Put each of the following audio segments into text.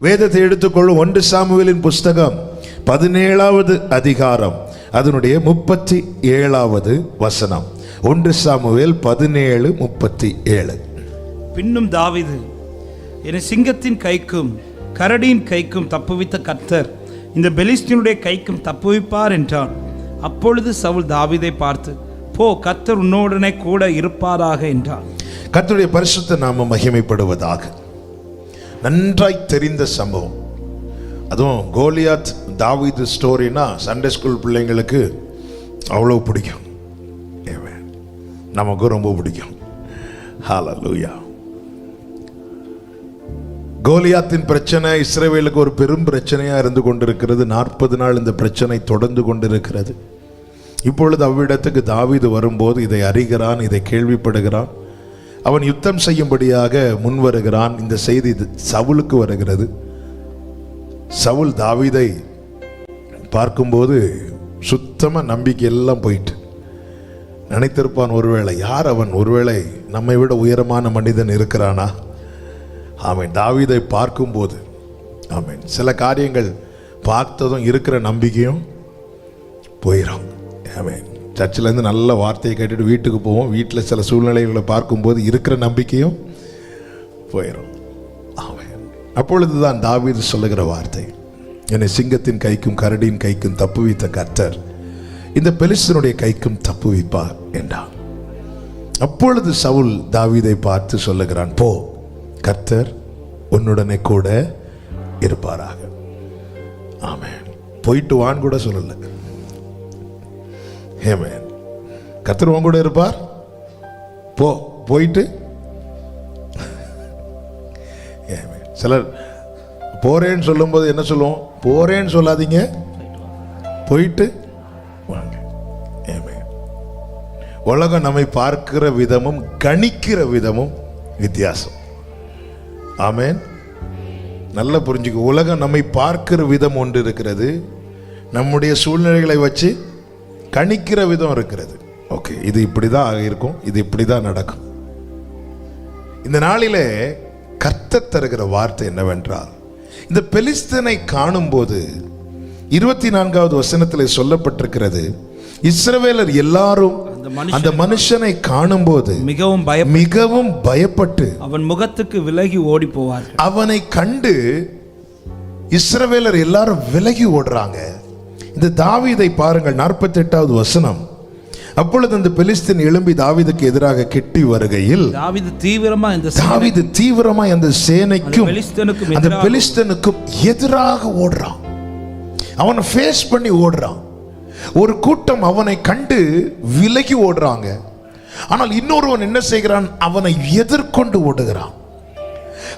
வேதத்தை எடுத்துக்கொள்ளும் 1 சாமுவேலின் புஸ்தகம் 17வது அதிகாரம் அதனுடைய 37வது வசனம். 1 சாமுவேல் 17:37. பின்னும் தாவீது, என சிங்கத்தின் கைக்கும் கரடியின் கைக்கும் தப்புவித்த கர்த்தர் இந்த பெலிஸ்தியனுடைய கைக்கும் தப்புவிப்பார் என்றான். அப்பொழுது சவுல் தாவீதை பார்த்து, போ, கர்த்தர் உன்னோடனே கூட இருப்பாராக என்றான். கர்த்தருடைய பரிசுத்த நாமம் மகிமைப்படுவதாக. நன்றாய் தெரிந்த சம்பவம். அதுவும் கோலியாத் தாவீது ஸ்டோரினா சண்டே ஸ்கூல் பிள்ளைங்களுக்கு அவ்வளோ பிடிக்கும், நமக்கும் ரொம்ப பிடிக்கும். ஹல்லேலூயா. கோலியாத்தின் பிரச்சனை இஸ்ரவேலுக்கு ஒரு பெரும் பிரச்சனையா இருந்து கொண்டிருக்கிறது. 40 நாள் இந்த பிரச்சனை தொடர்ந்து கொண்டிருக்கிறது. இப்பொழுது அவ்விடத்துக்கு தாவீது வரும்போது இதை அறிகிறான், இதை கேள்விப்படுகிறான். அவன் யுத்தம் செய்யும்படியாக முன் வருகிறான். இந்த செய்தி சவுலுக்கு வருகிறது. சவுல் தாவீதை பார்க்கும்போது சுத்தமா நம்பிக்கை எல்லாம் போயிட்டு நினைத்திருப்பான், ஒருவேளை யார் அவன், ஒருவேளை நம்மை விட உயரமான மனிதன் இருக்கிறானா? ஆமேன். தாவீதை பார்க்கும்போது ஆமேன் சில காரியங்கள் பார்த்ததும் இருக்கிற நம்பிக்கையும் போயிடும். ஆமேன். சர்ச்சிலேருந்து நல்ல வார்த்தையை கேட்டுட்டு வீட்டுக்கு போவோம். வீட்டில் சில சூழ்நிலைகளை பார்க்கும்போது இருக்கிற நம்பிக்கையும் போயிடும். ஆமென். அப்பொழுதுதான் தாவீது சொல்லுகிற வார்த்தை, என்னை சிங்கத்தின் கைக்கும் கரடியின் கைக்கும் தப்புவித்த கர்த்தர் இந்த பெலிஸ்தனுடைய கைக்கும் தப்புவிப்பார் என்றான். அப்பொழுது சவுல் தாவீதை பார்த்து சொல்லுகிறான், போ, கர்த்தர் உன்னுடனே கூட இருப்பாராக. ஆமென். போயிட்டு வான்னு கூட சொல்லல. ஆமென். கர்த்தர் உன் கூட இருப்பார், போ, போயிட்டு. சிலர் போறேன்னு சொல்லும்போது என்ன சொல்லுவோம், போறேன்னு சொல்லாதீங்க, போயிட்டு வாங்க. ஆமென். உலகம் நம்மை பார்க்கிற விதமும் கணிக்கிற விதமும் வித்தியாசம். ஆமென். நல்லா புரிஞ்சுக்க. உலகம் நம்மை பார்க்கிற விதம் ஒன்று இருக்கிறது, நம்முடைய சூழ்நிலைகளை வச்சு கணிக்கிற விதம் இருக்கிறது. ஓகே, இது இப்படிதான் இருக்கும், இது இப்படிதான் நடக்கும். இந்த நாளிலே கர்த்தர் தருகிற வார்த்தை என்னவென்றால், இந்த பெலிஸ்தனை காணும் போது 24வது வசனத்தில் சொல்லப்பட்டிருக்கிறது, இஸ்ரவேலர் எல்லாரும் அந்த மனுஷனை காணும் போது மிகவும் பயப்பட்டு அவன் முகத்துக்கு விலகி ஓடி போவார். அவனை கண்டு இஸ்ரவேலர் எல்லாரும் விலகி ஓடுறாங்க. இந்த தாவீதை பாருங்கள், 48வது வசனம். அப்பொழுது அந்த பெலிஸ்தீன் எழும்பி தாவீதுக்கு எதிராக கெட்டி வருகையில் தாவீது தீவிரமா அந்த சேனைக்கும் அந்த பெலிஸ்தனுக்கும் எதிராக ஓடுறான். அவனை ஃபேஸ் பண்ணி ஓடுறான். ஒரு கூட்டம் அவனை கண்டு விலகி ஓடுறாங்க. ஆனால் இன்னொருவன் என்ன செய்கிறான், அவனை எதிர்கொண்டு ஓடுகிறான்.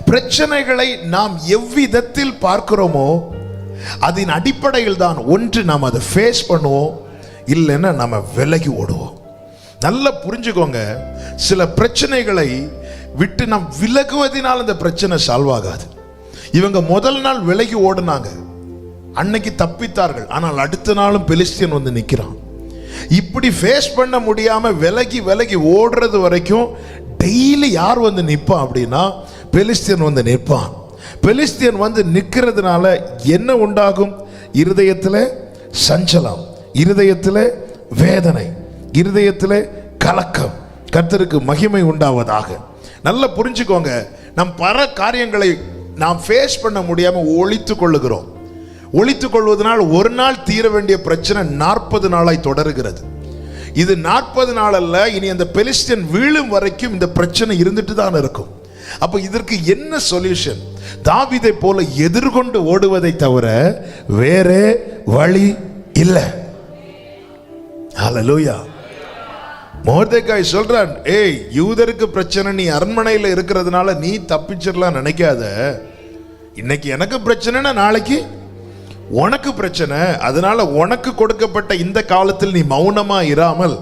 பிரச்சனைகளை நாம் எவ்விதத்தில் பார்க்கிறோமோ அதன் அடிப்படையில் தான் ஒன்று நாம் அதை ஃபேஸ் பண்ணுவோம், இல்லைன்னா நம்ம விலகி ஓடுவோம். நல்லா புரிஞ்சுக்கோங்க, சில பிரச்சனைகளை விட்டு நாம் விலகுவதனால் அந்த பிரச்சனை சால்வ் ஆகாது. இவங்க முதல் நாள் விலகி ஓடுனாங்க, அன்னைக்கு தப்பித்தார்கள். ஆனால் அடுத்த நாளும் பெலிஸ்தியன் வந்து நிற்கிறான். இப்படி ஃபேஸ் பண்ண முடியாம விலகி விலகி ஓடுறது வரைக்கும் டெய்லி யார் வந்து நிற்பான் அப்படின்னா, பெலிஸ்தியன் வந்து நிற்பான். பெலிஸ்தியன் வந்து நிற்கிறதுனால என்ன உண்டாகும்? இருதயத்தில் சஞ்சலம், இருதயத்தில் வேதனை, இருதயத்தில் கலக்கம். கர்த்தருக்கு மகிமை உண்டாவதாக. நல்லா புரிஞ்சுக்கோங்க, நம் பல காரியங்களை நாம் ஃபேஸ் பண்ண முடியாம ஒழித்துக் கொள்ளுகிறோம். ஒழித்துக் கொள்வதனால் ஒரு நாள் தீர வேண்டிய பிரச்சனை 40 நாளாய் தொடருகிறது. இது 40 நாள் அல்ல, இனி அந்த பெலிஸ்தியன் வீழும் வரைக்கும் இந்த பிரச்சனை இருந்துட்டு தான் இருக்கும். அப்ப இதற்கு என்ன சொல்யூஷன்? தாவீதை போல எதிர்கொண்டு ஓடுவதை தவிர வேறே வழி இல்லை. ஹல்லேலூயா. மொர்தெகாய் சொல்றான், ஏய், யூதருக்கு பிரச்சனை, நீ அரண்மனையில் இருக்கிறதுனால நீ தப்பிச்சிடலாம் நினைக்காத. இன்னைக்கு எனக்கு பிரச்சனைனா நாளைக்கு உனக்கு பிரச்சனை. அதனால உனக்கு கொடுக்கப்பட்ட இந்த காலத்தில் நீ மௌனமா இராமல்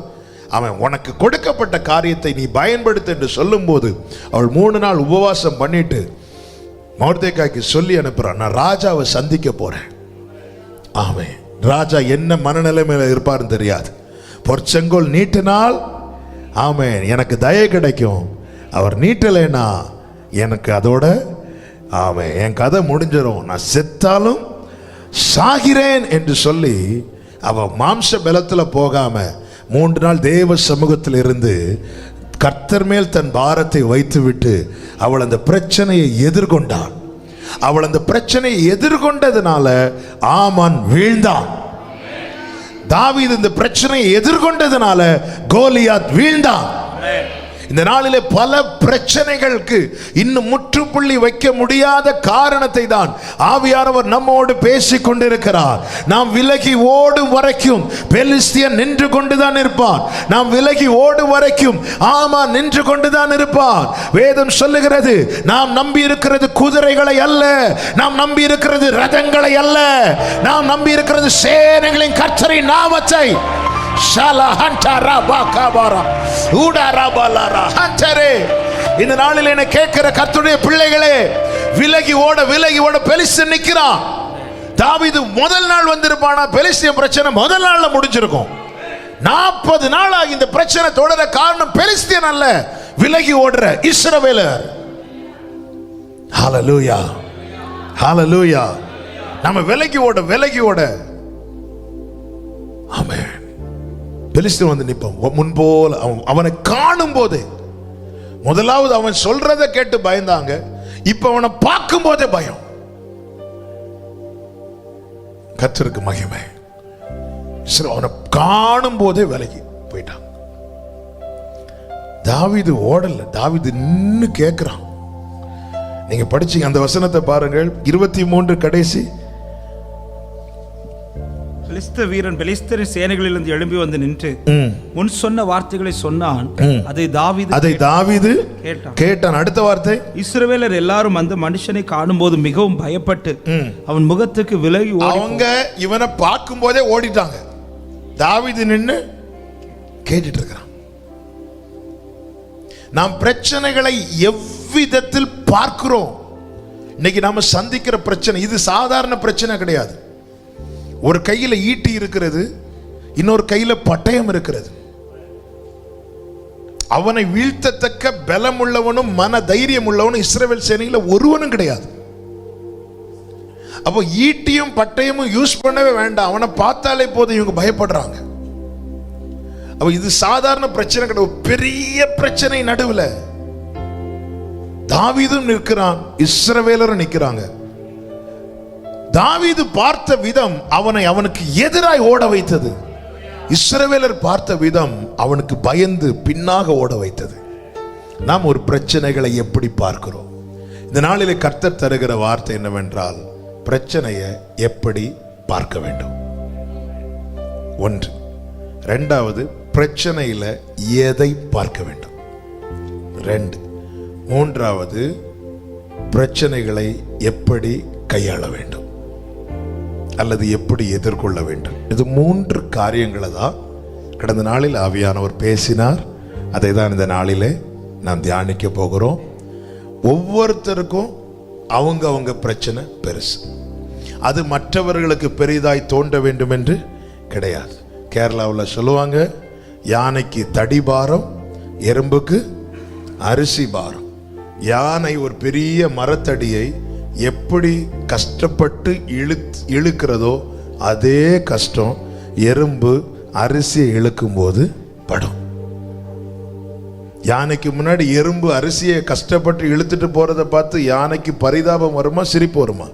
அவன் உனக்கு கொடுக்கப்பட்ட காரியத்தை நீ பயன்படுத்த என்று சொல்லும் போது அவள் 3 நாள் உபவாசம் பண்ணிட்டு மொர்தெகாய்க்கு சொல்லி அனுப்புறான், நான் ராஜாவை சந்திக்க போறேன். ஆமென். ராஜா என்ன மனநிலைமையில இருப்பாருன்னு தெரியாது. பொற்செங்கோல் நீட்டினால் ஆமென் எனக்கு தயை கிடைக்கும், அவர் நீட்டலைன்னா எனக்கு அதோட அவன் என் கதை முடிஞ்சிடும், நான் செத்தாலும் சாகிறேன் என்று சொல்லி அவன் மாம்ச பலத்துல போகாம 3 நாள் தேவ சமூகத்தில் இருந்து கர்த்தர் மேல் தன் பாரத்தை வைத்துவிட்டு அவள் அந்த பிரச்சனையை எதிர்கொண்டாள். அவள் அந்த பிரச்சனையை எதிர்கொண்டதுனால ஆமான் வீழ்ந்தான். தாவீது இந்த பிரச்சனையை எதிர்கொண்டதுனால கோலியாத் வீழ்ந்தான். இந்த நாளிலே பல பிரச்சனைகளுக்கு இன்னும் முற்றுப்புள்ளி வைக்க முடியாத காரணத்தை தான் ஆவியானவர் நம்மோடு பேசிக் கொண்டிருக்கிறார். நாம் விலகி ஓடும் வரைக்கும் பெலிஸ்தியன் நின்று கொண்டுதான் இருப்பான். நாம் விலகி ஓடும் வரைக்கும் ஆமான் நின்று கொண்டுதான் இருப்பான். வேதம் சொல்லுகிறது, நாம் நம்பி இருக்கிறது குதிரைகளை அல்ல, நாம் நம்பி இருக்கிறது ரதங்களை அல்ல, நாம் நம்பி இருக்கிறது சேனைகளின் கர்த்தரின் நாமத்தை. இந்த நாளில் என்ன கேட்கிற கர்த்தருடைய பிள்ளைகளே, விலகி ஓட பெலிஸ்தன் நிக்கிறான். தாவீது முதல் நாள் வந்திருப்பானா, பெலிஸ்தியன் பிரச்சனை முதல் நாள்ல முடிஞ்சிருக்கும். 40 நாளா இந்த பிரச்சனை தொடர காரணம் பெலிஸ்தியன் அல்ல, விலகி ஓடுற இஸ்ரவேலர். ஹல்லேலூயா, ஹல்லேலூயா. நம்ம விலகி ஓட ஆமென். பெலிஸ்தன் வந்து நிற்பான் முன்போல். அவனை காணும் போதே, முதலாவது அவன் சொல்றதை கேட்டு பயந்தாங்க, இப்ப அவனை பார்க்கும் போதே பயம். கர்த்தருக்கு மகிமை. அவனை காணும் போதே விலகி போயிட்டான். தாவீது ஓடல, தாவீது நின்னு கேட்கிறான். நீங்க படிச்சீங்க அந்த வசனத்தை பாருங்கள், 23 கடைசி. பெலிஸ்த வீரன் பெலிஸ்தரின் சேனைகளிலிருந்து எழும்பி வந்து நின்று முன் சொன்ன வார்த்தைகளை சொன்னான். அதை தாவீது கேட்டான். அடுத்த வார்த்தை, இஸ்ரவேலர் எல்லாரும் அந்த மனுஷனை காணும்போது மிகவும் பயப்பட்டு அவன் முகத்துக்கு விலகி அவங்க இவனை பார்க்கும் போதே ஓடிட்டாங்க. தாவீது நின்னு கேட்டுட்டு இருக்கிறான். நாம் பிரச்சனைகளை எவ்விதத்தில் பார்க்கிறோம். இன்னைக்கு நாம சந்திக்கிற பிரச்சனை இது சாதாரண பிரச்சனை கிடையாது. ஒரு கையில ஈட்டி இருக்கிறது, இன்னொரு கையில பட்டயம் இருக்கிறது. அவனை வீழ்த்தத்தக்க பலம் உள்ளவனும் மன தைரியம் உள்ளவனும் இஸ்ரவேல் சேனையில ஒருவனும் கிடையாது. அப்போ ஈட்டியும் பட்டயமும் யூஸ் பண்ணவே வேண்டாம், அவனை பார்த்தாலே போதும் இவங்க பயப்படுறாங்க. அப்ப இது சாதாரண பிரச்சனை கிடையாது, பெரிய பிரச்சனை நடுவில் தாவீதும் நிற்கிறான், இஸ்ரவேலரும் நிற்கிறாங்க. தாவீது பார்த்த விதம் அவனுக்கு எதிராய் ஓட வைத்தது. இஸ்ரவேலர் பார்த்த விதம் அவனுக்கு பயந்து பின்னாக ஓட வைத்தது. நாம் ஒரு பிரச்சனைகளை எப்படி பார்க்கிறோம்? இந்த நாளிலே கர்த்தர் தருகிற வார்த்தை என்னவென்றால், பிரச்சனையை எப்படி பார்க்க வேண்டும். 1. 2வது, பிரச்சனையில எதை பார்க்க வேண்டும். 2. 3வது, பிரச்சனைகளை எப்படி கையாள வேண்டும் அல்லது எப்படி எதிர்கொள்ள வேண்டும். இது 3 காரியங்களை தான் கடந்த நாளில் ஆவியானவர் பேசினார். அதை தான் இந்த நாளிலே நாம் தியானிக்க போகிறோம். ஒவ்வொருத்தருக்கும் அவங்க பிரச்சனை பெருசு. அது மற்றவர்களுக்கு பெரிதாய் தோன்ற வேண்டும் என்று கிடையாது. கேரளாவில் சொல்லுவாங்க, யானைக்கு தடி பாரம், எறும்புக்கு அரிசி பாரம். யானை ஒரு பெரிய மரத்தடியை எப்படி கஷ்டப்பட்டு இழுக்கிறதோ அதே கஷ்டம் எறும்பு அரிசியை இழுக்கும் போது படும். யானைக்கு முன்னாடி எறும்பு அரிசியை கஷ்டப்பட்டு இழுத்துட்டு போறதை பார்த்து யானைக்கு பரிதாபம் வருமா, சிரிப்பு வருமா?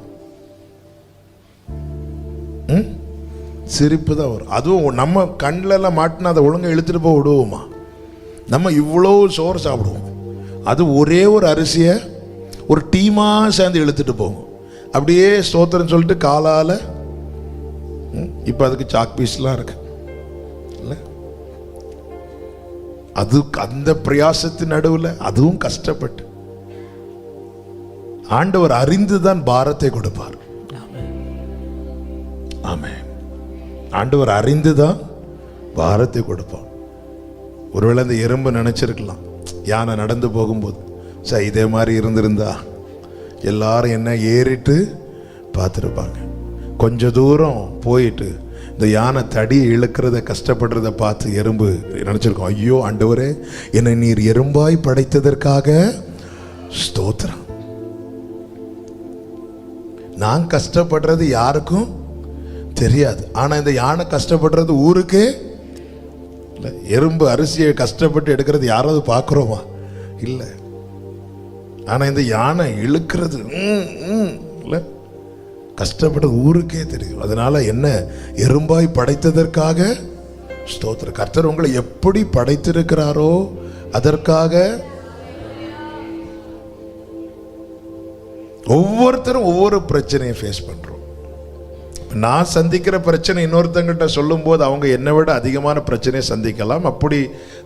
சிரிப்பு தான் வரும். அதுவும் நம்ம கண்ணில் எல்லாம் மாட்டினா அதை ஒழுங்கா இழுத்துட்டு போய் விடுவோமா? நம்ம இவ்வளோ சோறு சாப்பிடுவோம், அது ஒரே ஒரு அரிசியை ஒரு டீமா சேர்ந்து இழுத்துட்டு போகும். அப்படியே ஸ்தோத்திரம் சொல்லிட்டு காலால, இப்ப அதுக்கு சாக் பீஸ்லாம் இருக்கு இல்ல, அது அந்த பிரயாசத்தின் நடுவில் அதுவும் கஷ்டப்பட்டு ஆண்டவர் அறிந்துதான் பாரத்தை கொடுப்பார். ஆமென். ஆண்டவர் அறிந்துதான் பாரத்தை கொடுப்பார். ஒருவேளை அந்த எறும்பு நினைச்சிருக்கலாம், யானை நடந்து போகும்போது, சார் இதே மாதிரி இருந்திருந்தா எல்லாரும் என்ன ஏறிட்டு பார்த்துருப்பாங்க. கொஞ்ச தூரம் போயிட்டு இந்த யானை தடியை இழுக்கிறத கஷ்டப்படுறத பார்த்து எறும்பு நினைச்சிருக்கோம், ஐயோ ஆண்டவரே, என்னை நீர் எறும்பாய் படைத்ததற்காக ஸ்தோத்திரம். நான் கஷ்டப்படுறது யாருக்கும் தெரியாது. ஆனா இந்த யானை கஷ்டப்படுறது ஊருக்கே இல்லை. எறும்பு அரிசியை கஷ்டப்பட்டு எடுக்கிறது யாராவது பார்க்குறோமா? இல்லை. ஆனா இந்த யானை இழுக்கிறது இல்லை, கஷ்டப்பட்டது ஊருக்கே தெரியும். அதனால என்ன, எறும்பாய் படைத்ததற்காக ஸ்தோத்திரம். கர்த்தர் உங்களை எப்படி படைத்திருக்கிறாரோ அதற்காக ஒவ்வொருத்தரும் ஒவ்வொரு பிரச்சனையை ஃபேஸ் பண்றோம். நான் சந்திக்கிற பிரச்சனை இன்னொருத்தங்கிட்ட சொல்லும் போது அவங்க என்னை விட அதிகமான பிரச்சனையை சந்திக்கலாம். அப்படி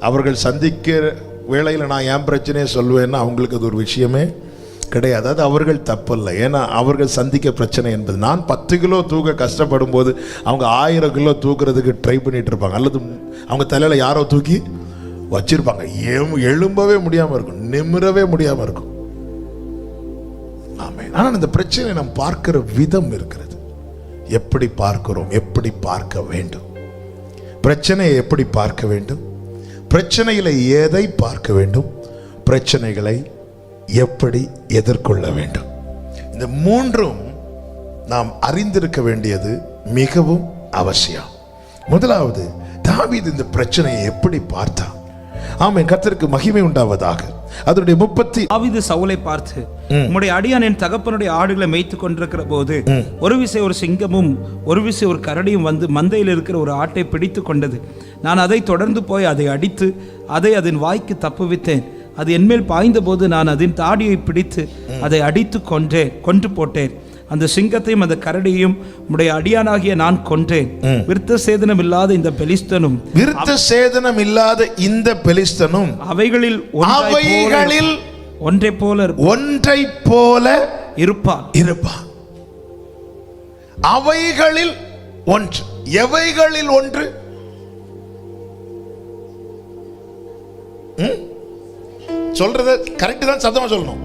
அவர்கள் சந்திக்கிற வேளையில் நான் என் பிரச்சனையை சொல்வேன்னா அவங்களுக்கு அது ஒரு விஷயமே கிடையாது. அது அவர்கள் தப்பில்லை. ஏன்னா அவர்கள் சந்திக்க பிரச்சனை என்பது, நான் 10 கிலோ தூக்க கஷ்டப்படும் போது அவங்க 1000 கிலோ தூக்குறதுக்கு ட்ரை பண்ணிட்டு இருப்பாங்க. அல்லது அவங்க தலையில் யாரோ தூக்கி வச்சிருப்பாங்க. எழும்பவே முடியாமல் இருக்கும், நிமிரவே முடியாமல் இருக்கும். ஆமென். ஆனால் இந்த பிரச்சனையை நாம் பார்க்கிற விதம் இருக்கிறது. எப்படி பார்க்கிறோம், எப்படி பார்க்க வேண்டும், பிரச்சனையை எப்படி பார்க்க வேண்டும், பிரச்சனைகளை எதை பார்க்க வேண்டும், பிரச்சனைகளை எப்படி எதிர்கொள்ள வேண்டும். இந்த மூன்றும் நாம் அறிந்திருக்க வேண்டியது மிகவும் அவசியம். முதலாவது, தாவீது இந்த பிரச்சனையை எப்படி பார்த்தான்? ஆமென். கர்த்தருக்கு மகிமை உண்டாவதாக. அதனுடைய 30 தாவீது சவுலை பார்த்து, உம்முடைய அடியான் என் தகப்பனுடைய ஆடுகளை மேய்த்து கொண்டிருக்கிற போது ஒரு விசை ஒரு சிங்கமும் ஒரு விசை ஒரு கரடியும் வந்து மந்தையில் இருக்கிற ஒரு ஆட்டை பிடித்து கொண்டது. நான் அதை தொடர்ந்து போய் அதை அடித்து அதை அதன் வாய்க்கு தப்புவித்தேன். அது என்மேல் பாய்ந்த போது நான் அதன் தாடியை பிடித்து அதை அடித்து கொன்று போட்டேன். அந்த சிங்கத்தையும் அந்த கரடியையும் உம்முடைய அடியானாகிய நான் கொன்றேன். விருத்த சேதனம் இல்லாத இந்த பெலிஸ்தனும் அவைகளில் ஒன்றை போல இருப்பான். அவைகளில் ஒன்று. எவைகளில் ஒன்று? சொல்றது கரெக்ட் தான், சத்தமா சொல்லணும்.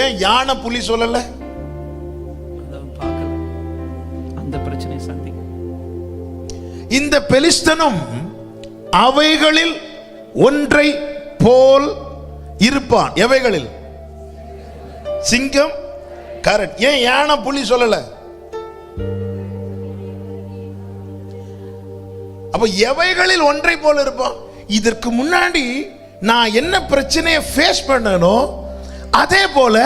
ஏன் யானை புலி சொல்லல? அந்த பிரச்சனை சந்தி. இந்த பெலிஸ்தனும் அவைகளில் ஒன்றை போல் இருப்பான். எவைகளில்? சிங்கம், கரடி. ஏன் யானை புலி சொல்லல? அப்ப எவைகளில் ஒன்றை போல் இருப்பான். இதற்கு முன்னாடி நான் என்ன பிரச்சனையை ஃபேஸ் பண்ணனோ அதே போல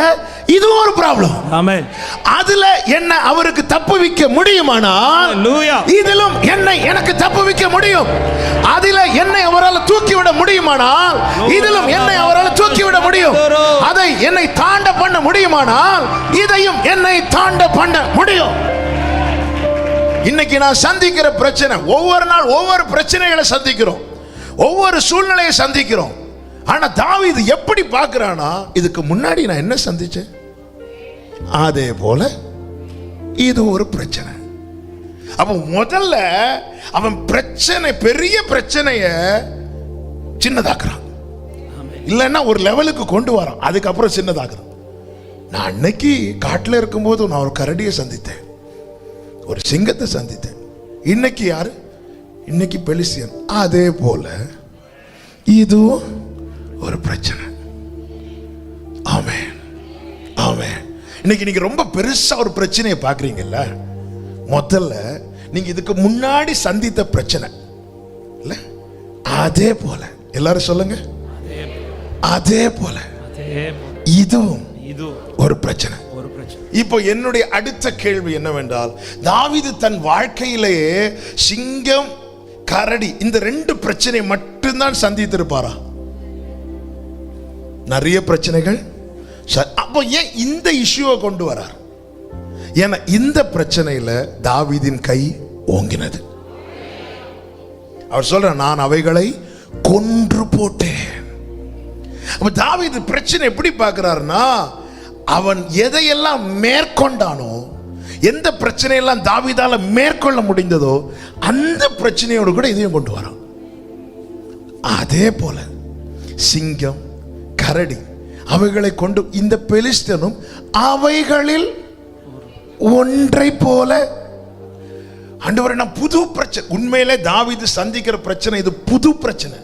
இது ஒரு ப்ராப்ளம். ஆமென். அதுல என்ன அவருக்கு தப்புவிக்க முடியுமானால் இதிலும் என்னை எனக்கு தப்புவிக்க முடியும். அதில என்னை அவரால் தூக்கிவிட முடியுமானால் இதிலும் என்னை அவரால் தூக்கிவிட முடியும். அதை என்னை தாண்ட பண்ண முடியுமானால் இதையும் என்னை தாண்ட பண்ண முடியும். இன்னைக்கு நான் சந்திக்கிற பிரச்சனை, ஒவ்வொரு நாள் ஒவ்வொரு பிரச்சனைகளை சந்திக்கிறோம், ஒவ்வொரு சூழ்நிலையை சந்திக்கிறோம். ஆனா தாவீது எப்படி பார்க்கிறானா, இதுக்கு முன்னாடி நான் என்ன சந்திச்சேன் அதே போல இது ஒரு பிரச்சனை. அப்ப முதல்ல அவன் பிரச்சனை, பெரிய பிரச்சனைய சின்னதாக்குறான். இல்லைன்னா ஒரு லெவலுக்கு கொண்டு வரான், அதுக்கப்புறம் சின்னதாக்குறான். நான் அன்னைக்கு காட்டுல இருக்கும்போது நான் ஒரு கரடியை சந்தித்தேன், ஒரு சிங்கத்தை சந்தித்தேன். இன்னைக்கு யாரு? இன்னைக்கு பெலிஸ்தியன். அதே போல இதுவும் ஒரு பிரச்சனை. ஆமென், ஆமென். இன்னைக்கு நீங்க ரொம்ப பெருசா ஒரு பிரச்சனையை பாக்குறீங்கல்ல, முதல்ல நீங்க இதுக்கு முன்னாடி சந்தித்த பிரச்சனை இல்ல, அதே போல எல்லாரும் சொல்லுங்க, அதே போல இதுவும் ஒரு பிரச்சனை. இப்போ என்னுடைய அடுத்த கேள்வி என்னவென்றால், தாவீது தன் வாழ்க்கையிலேயே சிங்கம், கரடி இந்த 2 பிரச்சனை மட்டும்தான் சந்தித்திருப்பாரா? நிறைய பிரச்சனைகள். அப்போ ஏன் இந்த இஷ்யூவை கொண்டு வரார்? ஏன்னா இந்த பிரச்சனையில தாவீதின் கை ஓங்கினது. அவர் சொல்ற, நான் அவைகளை கொன்று போட்டேன். அப்ப தாவீது பிரச்சனை எப்படி பார்க்கிறாருன்னா, அவன் எதையெல்லாம் மேற்கொண்டானோ, எந்த பிரச்சனையெல்லாம் தாவீதால மேற்கொள்ள முடிந்ததோ அந்த பிரச்சனையோடு கூட இதையும் கொண்டு வரான். அதே போல சிங்கம், கரடி அவைகளை கொண்டு இந்த பெலிஸ்தனும் அவைகளில் ஒன்றை போல. ஆண்டவரே, நான் புது பிரச்சனை. உண்மையிலே தாவீது சந்திக்கிற பிரச்சனை இது புது பிரச்சனை,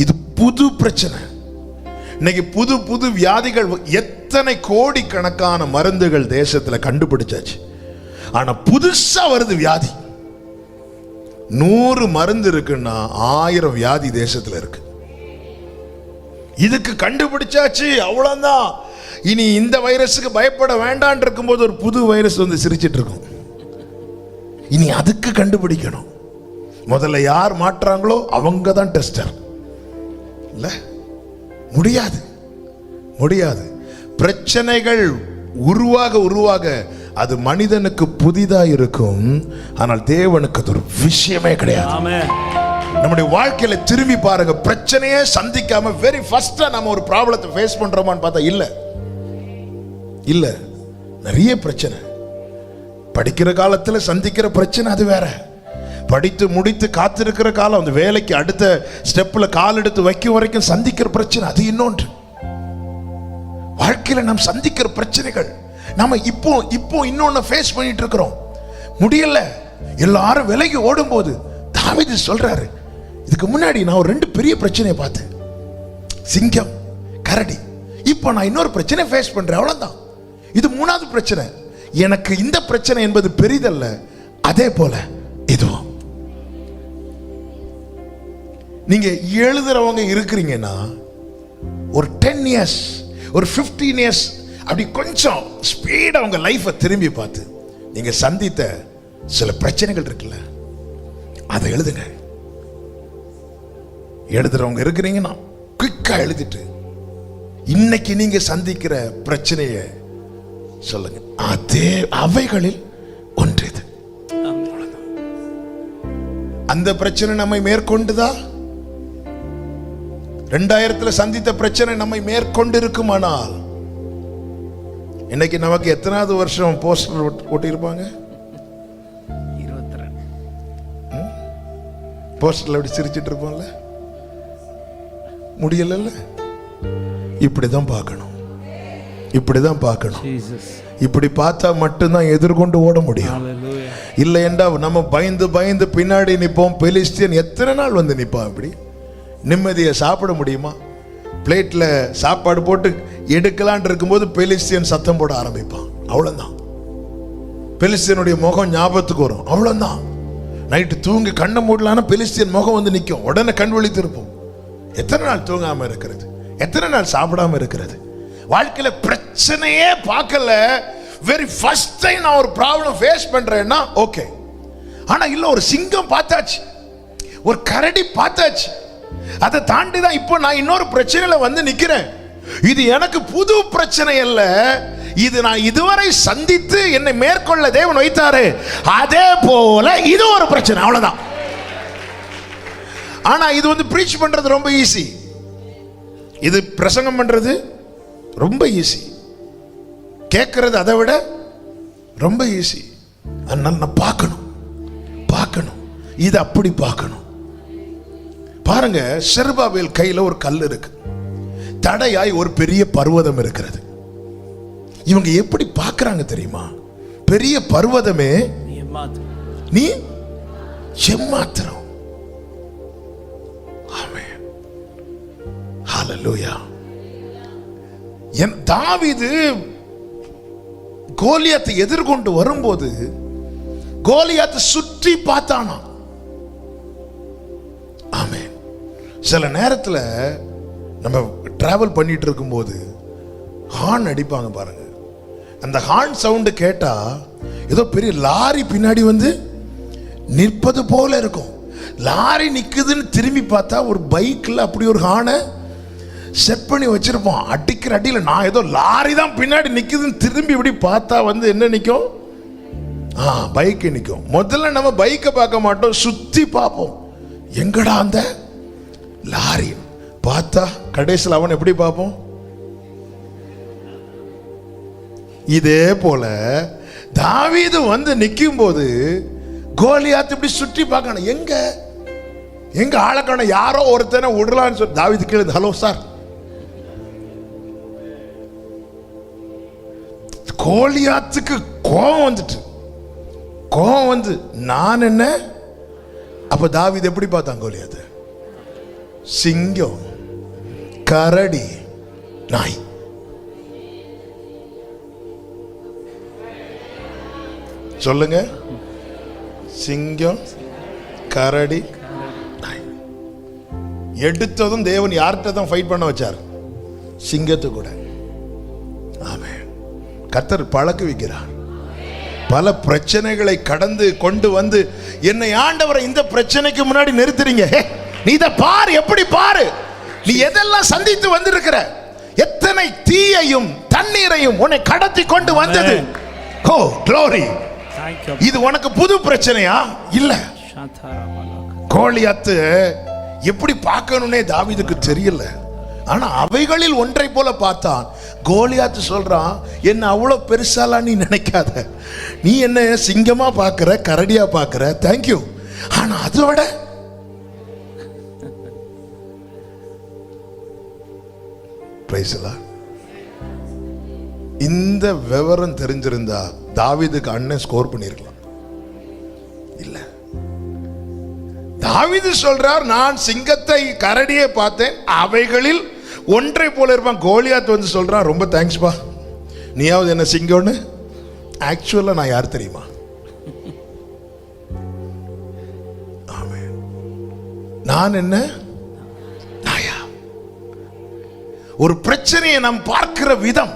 இது புது பிரச்சனை. இன்னைக்கு புது புது வியாதிகள், எத்தனை கோடிக்கணக்கான மருந்துகள் தேசத்துல கண்டுபிடிச்சாச்சு. ஆனா புதுசா வருது வியாதி. 100 மருந்து இருக்குன்னா 1000 வியாதி தேசத்துல இருக்கு. இதுக்கு கண்டுபிடிச்சாச்சு, அவ்வளவுதான். இனி இந்த வைரஸுக்கு பயப்பட வேண்டான் இருக்கும்போது ஒரு புது வைரஸ் வந்து சிரிச்சிட்டு இருக்கும். இனி அதுக்கு கண்டுபிடிக்கணும். முதல்ல யார் மாற்றாங்களோ அவங்க தான் டெஸ்டர். இல்ல, முடியாது முடியாது. பிரச்சனைகள் உருவாக அது மனிதனுக்கு புதிதா இருக்கும், ஆனால் தேவனுக்கு அது ஒரு விஷயமே கிடையாது. நம்முடைய வாழ்க்கையில திரும்பி பாருங்க, பிரச்சனையே சந்திக்காம வெரி ஃபர்ஸ்டா நம்ம ஒரு ப்ராப்ளத்தை ஃபேஸ் பண்றோமான்னு பார்த்தா இல்ல. நிறைய பிரச்சனை படிக்கிற காலத்துல சந்திக்கிற பிரச்சனை அது வேற. படித்து முடித்து காத்திருக்கிற காலம், அந்த வேலைக்கு அடுத்த ஸ்டெப்ல கால் எடுத்து வைக்கும் வரைக்கும் சந்திக்கிற பிரச்சனை அது இன்னொன்று. வாழ்க்கையில நாம் சந்திக்கிற பிரச்சனைகள், நம்ம இப்போ இன்னொன்னு ஃபேஸ் பண்ணிட்டு இருக்கிறோம். முடியல, எல்லாரும் விலகி ஓடும் போது தாவீது சொல்றாரு, இதுக்கு முன்னாடி நான் ஒரு 2 பெரிய பிரச்சனையை பார்த்தேன், சிங்கம், கரடி. இப்போ நான் இன்னொரு பிரச்சனை ஃபேஸ் பண்றேன், அவ்வளவுதான். இது 3வது பிரச்சனை. எனக்கு இந்த பிரச்சனை என்பது பெரிதல்ல, அதே போல இதுவும். நீங்க எழுதுறவங்க இருக்கிறீங்கன்னா ஒரு 10 இயர்ஸ் ஒரு 15 இயர்ஸ் அப்படி கொஞ்சம் ஸ்பீடா உங்க லைஃபை திரும்பி பார்த்து நீங்க சந்தித்த சில பிரச்சனைகள் இருக்குல்ல, அதை எழுதுங்க. எழுதுறவங்க இருக்கிறீங்கன்னா குயிக்கா எழுதிட்டு இன்னைக்கு நீங்க சந்திக்கிற பிரச்சனையை சொல்லுங்க. அதே அவைகளில் ஒன்று இது. அந்த பிரச்சனை நம்மை மேற்கொண்டுதா? 2000 சந்தித்த பிரச்சனை நம்மை மேற்கொண்டு இருக்குமானால் இன்னைக்கு நமக்கு எத்தனாவது வருஷம் போஸ்டர் ஒட்டியிருப்பாங்க? 22. போஸ்டர்ல அப்படி சிரிச்சிட்டு இருப்போம்ல, முடியல. இப்படிதான் பார்க்கணும், இப்படிதான் பார்க்கணும். இப்படி பார்த்தா மட்டும்தான் எதிர்கொண்டு ஓட முடியும். இல்லை என்றால் நம்ம பயந்து பின்னாடி நிற்போம். பெலிஸ்தியன் எத்தனை நாள் வந்து நிற்பான்? இப்படி நிம்மதியை சாப்பிட முடியுமா? பிளேட்ல சாப்பாடு போட்டு எடுக்கலான் இருக்கும்போது பெலிஸ்தியன் சத்தம் போட ஆரம்பிப்பான், அவ்வளவுதான். பெலிஸ்தியனுடைய முகம் ஞாபகத்துக்கு வரும், அவ்வளவுதான். நைட்டு தூங்கி கண்ணை மூடலான பெலிஸ்தியன் முகம் வந்து நிற்கும், உடனே கண் விழித்து இருப்போம். எத்தனை நாள் தூங்காம இருக்கிறது? எத்தனை நாள் சாப்பிடாம இருக்கிறது? வாழ்க்கையில பிரச்சனையே பார்க்கல, வெரி ஃபர்ஸ்ட் டைம் நான் ஒரு ப்ராப்ளம் ஃபேஸ் பண்றேன்னா ஓகே. ஆனா இல்ல, ஒரு சிங்கம் பார்த்தாச்சு, ஒரு கரடி பார்த்தாச்சு, அதை தாண்டி தான் இப்போ நான் இன்னொரு பிரச்சனையில வந்து நிக்கிறேன். இது எனக்கு புது பிரச்சனை அல்ல, இது நான் இதுவரை சந்தித்து என்னை மேற்கொள்ள தேவன் வைத்தாரு. அதே போல இது ஒரு பிரச்சனை, அவ்வளவுதான். ஆனா இது வந்து பிரீச் பண்றது ரொம்ப ஈஸி, இது பிரசங்கம் பண்றது ரொம்ப ஈஸி, கேட்கறது அதை விட ரொம்ப ஈஸி. அதனால நான் பார்க்கணும், இது அப்படி பார்க்கணும். பாருங்க, செருபாபேல் கையில ஒரு கல் இருக்கு, தடையாய் ஒரு பெரிய பர்வதம் இருக்கிறது. இவங்க எப்படி பார்க்கறாங்க தெரியுமா? பெரிய பர்வதமே நீ ஏமாத்திரம். ஆமென், ஹல்லேலூயா. தாவீது கோலியாத்தை எதிர்கொண்டு வரும்போது கோலியாத்தை சுற்றி பார்த்தானா. ஆமென். சில நேரத்தில் நம்ம டிராவல் பண்ணிட்டு இருக்கும்போது ஹார்ன் அடிப்பாங்க பாருங்க. அந்த ஹார்ன் சவுண்டு கேட்டா ஏதோ பெரிய லாரி பின்னாடி வந்து நிற்பது போல இருக்கும். லாரி நிக்குதுன்னு திரும்பி பார்த்தா ஒரு பைக்கில் அப்படி ஒரு ஹார்னை செட் பண்ணி வச்சிருப்போம். அடிக்கிற அடியில் நான் ஏதோ லாரி தான் பின்னாடி நிக்குதுன்னு திரும்பி இப்படி பார்த்தா வந்து என்ன நிற்கும்? பைக்கு நிற்கும். முதல்ல நம்ம பைக்கை பார்க்க மாட்டோம், சுற்றி பார்ப்போம், எங்கடா அந்த லாரி. பார்த்தா கடைசியில் அவன் எப்படி பார்ப்போம்? இதே போல தாவீது வந்து நிற்கும் போது கோலியாத் இப்படி சுற்றி பார்க்கணும், எங்க ஆளக்கான யாரோ ஒருத்தனை விடலான்னு சொல்லி தாவீது கேளுது, ஹலோ சார். கோலியாத்துக்கு கோபம் வந்து நான் என்ன? அப்ப தாவீது எப்படி பார்த்தான் கோலியாத்து? சிங்கம், கரடி, நாய். சொல்லுங்க. சிங்கம், கரடி, நாய். எடுத்ததும் தேவன் யார்கிட்ட தான் ஃபைட் பண்ண வச்சார்? சிங்கத்து கூட. ஆமென். கர்த்தர் பழக்க வைக்கிறார். பல பிரச்சனைகளை கடந்து கொண்டு வந்து என்னை ஆண்டவரை இந்த பிரச்சனைக்கு முன்னாடி நிறுத்துறீங்க, நீ இதை பாரு, எப்படி பாரு, நீ எதெல்லாம் சந்தித்து வந்திருக்கிற, எத்தனை தீயையும் தண்ணீரையும் உன்னை கடத்தி கொண்டு வந்தது. ஓ க்ளோரி. இது உனக்கு புது பிரச்சனையா? இல்ல. கோலியாத்து எப்படி பார்க்கணும்னே தாவீதுக்கு தெரியல. ஆனா அவைகளில் ஒன்றை போல பார்த்தான். கோலியாத்து சொல்றான், என்ன அவ்வளவு பெருசாலாம் நீ நினைக்காத, நீ என்ன சிங்கமா பார்க்கிற, கரடியா பார்க்கிற, தேங்க்யூ. ஆனா அதோட இந்த விவரம் தெரிஞ்சிருந்தா தாவீதுக்கு அண்ணன் ஸ்கோர் பண்ணிருக்கலாம். இல்ல, தாவீது சொல்றார், நான் சிங்கத்தை கரடியை பார்த்தேன், அவைகளில் ஒன்றை போல இருப்பான். கோலியாத் வந்து சொல்றான், ரொம்ப தேங்க்ஸ் பா, நீயாவது என்ன சிங்கம்னு. ஆக்சுவலா நான் யார் தெரியுமா? ஆமென். நான் என்ன நாயா? ஒரு பிரச்சனையை நாம் பார்க்கிற விதம்.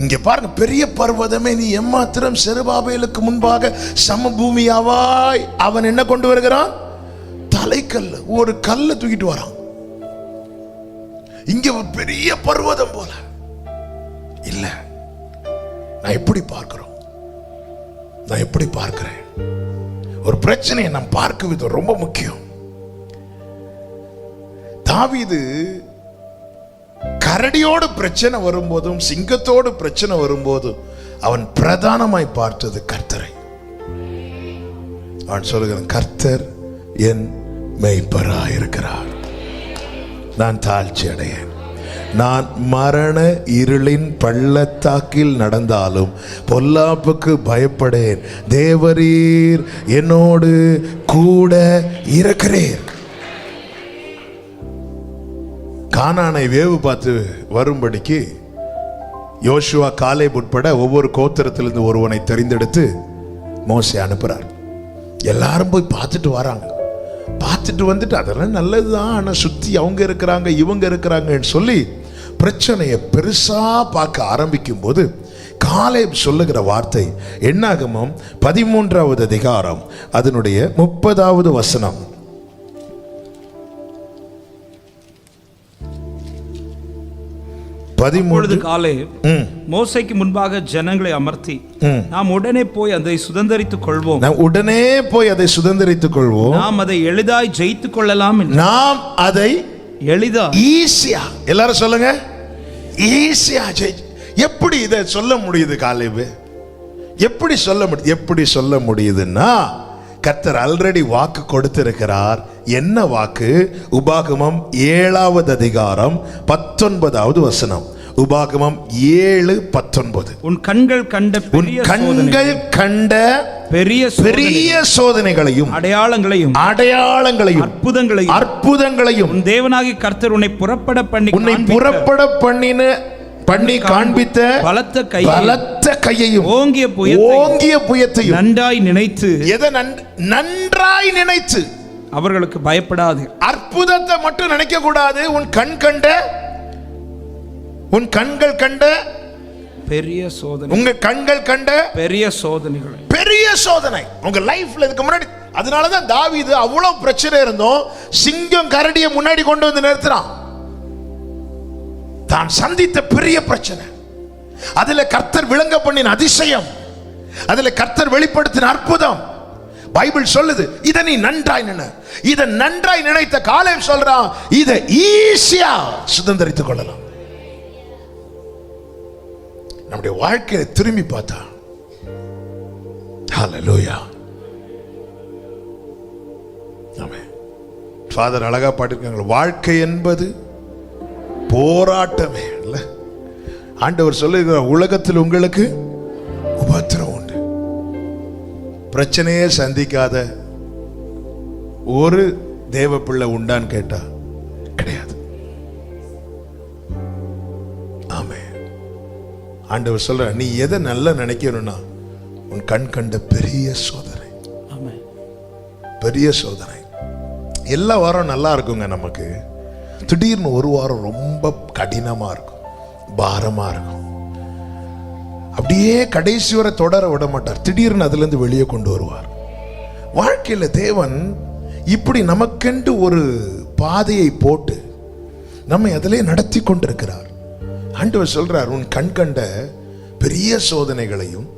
இங்க பாருங்க, பெரிய பர்வதமே நீ எம்மாத்திரம் செருபாபேலுக்கு முன்பாக சமபூமியாவாய். அவன் என்ன கொண்டு வருகிறான்? தலைக்கல்ல, ஒரு கல்லை தூக்கிட்டு வரான். இங்க ஒரு பெரிய பர்வதம் போல இல்ல. நான் எப்படி பார்க்கிறோம்? நான் எப்படி பார்க்கிறேன்? ஒரு பிரச்சனையை நாம் பார்க்க விதம் ரொம்ப முக்கியம். தாவீது கரடியோடு பிரச்சனை வரும்போதும் சிங்கத்தோடு பிரச்சனை வரும்போதும் அவன் பிரதானமாய் பார்த்தது கர்த்தரை. அவன் சொல்லுகிறான், கர்த்தர் என் மேய்ப்பராய் இருக்கிறார், நான் தாழ்ச்சி அடையேன். நான் மரண இருளின் பள்ளத்தாக்கில் நடந்தாலும் பொல்லாப்புக்கு பயப்படேன், தேவரீர் என்னோடு கூட இருக்கிறீர். கானானை வேவு பார்த்து வரும்படிக்கு யோசுவா, காலேப் உட்பட ஒவ்வொரு கோத்திரத்திலிருந்து ஒருவனை தெரிந்தெடுத்து மோசே அனுப்புறார். எல்லாரும் போய் பார்த்துட்டு வராங்க. பார்த்துட்டு வந்துட்டு அதெல்லாம் நல்லதுதான், ஆனால் சுற்றி அவங்க இருக்கிறாங்க இவங்க இருக்கிறாங்கன்னு சொல்லி பிரச்சனையை பெருசா பார்க்க ஆரம்பிக்கும் போது காலேப் சொல்லுகிற வார்த்தை என்னாகமம் 13வது அதிகாரம் அதனுடைய 30வது வசனம். அப்பொழுது காலேப் மோசேக்கு முன்பாக ஜனங்களை அமர்த்தி, நாம் உடனே போய் அதை சுதந்தரித்துக் கொள்வோம், நாம் உடனே போய் அதை சுதந்தரித்துக் கொள்வோம், நாம் அதை எளிதாய் ஜெயித்துக் கொள்ளலாம், நாம் அதை எளிதா ஈஸியா. எல்லாரும் சொல்லுங்க, ஈஸியா. எப்படி இதை சொல்ல முடியுது காலேப்? எப்படி சொல்ல முடியுது? எப்படி சொல்ல முடியுதுன்னா, கர்த்தர் ஆல்ரெடி வாக்கு கொடுத்திருக்கிறார். என்ன வாக்கு? உபாகமம் 7வது அதிகாரம் 19வது வசனம். உபாகமம் 7:19. உன் கண்கள் கண்ட பெரிய சோதனைகளையும் அடையாளங்களையும் அற்புதங்களையும் உன் தேவனாகிய கர்த்தர் உன்னை புறப்பட பண்ணி காண்பித்த பலத்த கையையும் ஓங்கிய புயத்தையும் நன்றாய் நினைத்து. எதை நன்றாய் நினைத்து? அவர்களுக்கு பயப்படாது. அற்புதத்தை மட்டும் நினைக்க கூடாது. உன் கண்கள் கண்ட பெரிய சோதனை, உங்க கண்கள் கண்ட பெரிய சோதனைகள், பெரிய சோதனை உங்க லைஃப்ல இதுக்கு முன்னாடி. அதனாலதான் தாவீது அவ்வளவு பிரச்சனை இருந்தோம், சிங்கம் கரடியை முன்னாடி கொண்டு வந்து நிறுத்துறான். தான் சந்தித்த பெரிய பிரச்சனை, அதுல கர்த்தர் விளங்க பண்ணின அதிசயம், அதுல கர்த்தர் வெளிப்படுத்தின அற்புதம். பைபிள் சொல்லுது, இதை நீ நன்றாய் நினை. இதை நன்றாய் நினைத்த காலேப் சொல்றான், இதை ஈஸியா சுதந்தரித்துக் கொள்ளலாம். நம்முடைய வாழ்க்கையை திரும்பி பார்த்தா, ஹல்லேலூயா, ஆமென். ஃபாதர் அழகா பாட்டிருக்காங்க, வாழ்க்கை என்பது போராட்டமே இல்ல. ஆண்டவர் சொல்லுகிறார், உலகத்தில் உங்களுக்கு உபத்திரம் உண்டு. பிரச்சனையே சந்திக்காத ஒரு தேவ பிள்ளை உண்டான்னு கேட்டா கிடையாது. ஆண்டவர் சொல்ற, நீ எதை நல்லா நினைக்கணும்னா உன் கண் கண்ட பெரிய சோதனை, ஆமென். பெரிய சோதனை. எல்லா வாரம் நல்லா இருக்குங்க நமக்கு. திடீர்னு ஒரு வாரம் ரொம்ப கடினமா இருக்கும், பாரமா இருக்கும். அப்படியே கடைசி வரை தொடர விட மாட்டார். திடீர்னு அதுல இருந்து வெளியே கொண்டு வருவார். வாழ்க்கையில தேவன் இப்படி நமக்கென்று ஒரு பாதையை போட்டு நம்மை அதிலே நடத்தி கொண்டிருக்கிறார். ஆண்டவர் சொல்றார், உன் கண் கண்ட பெரிய சோதனைகளையும்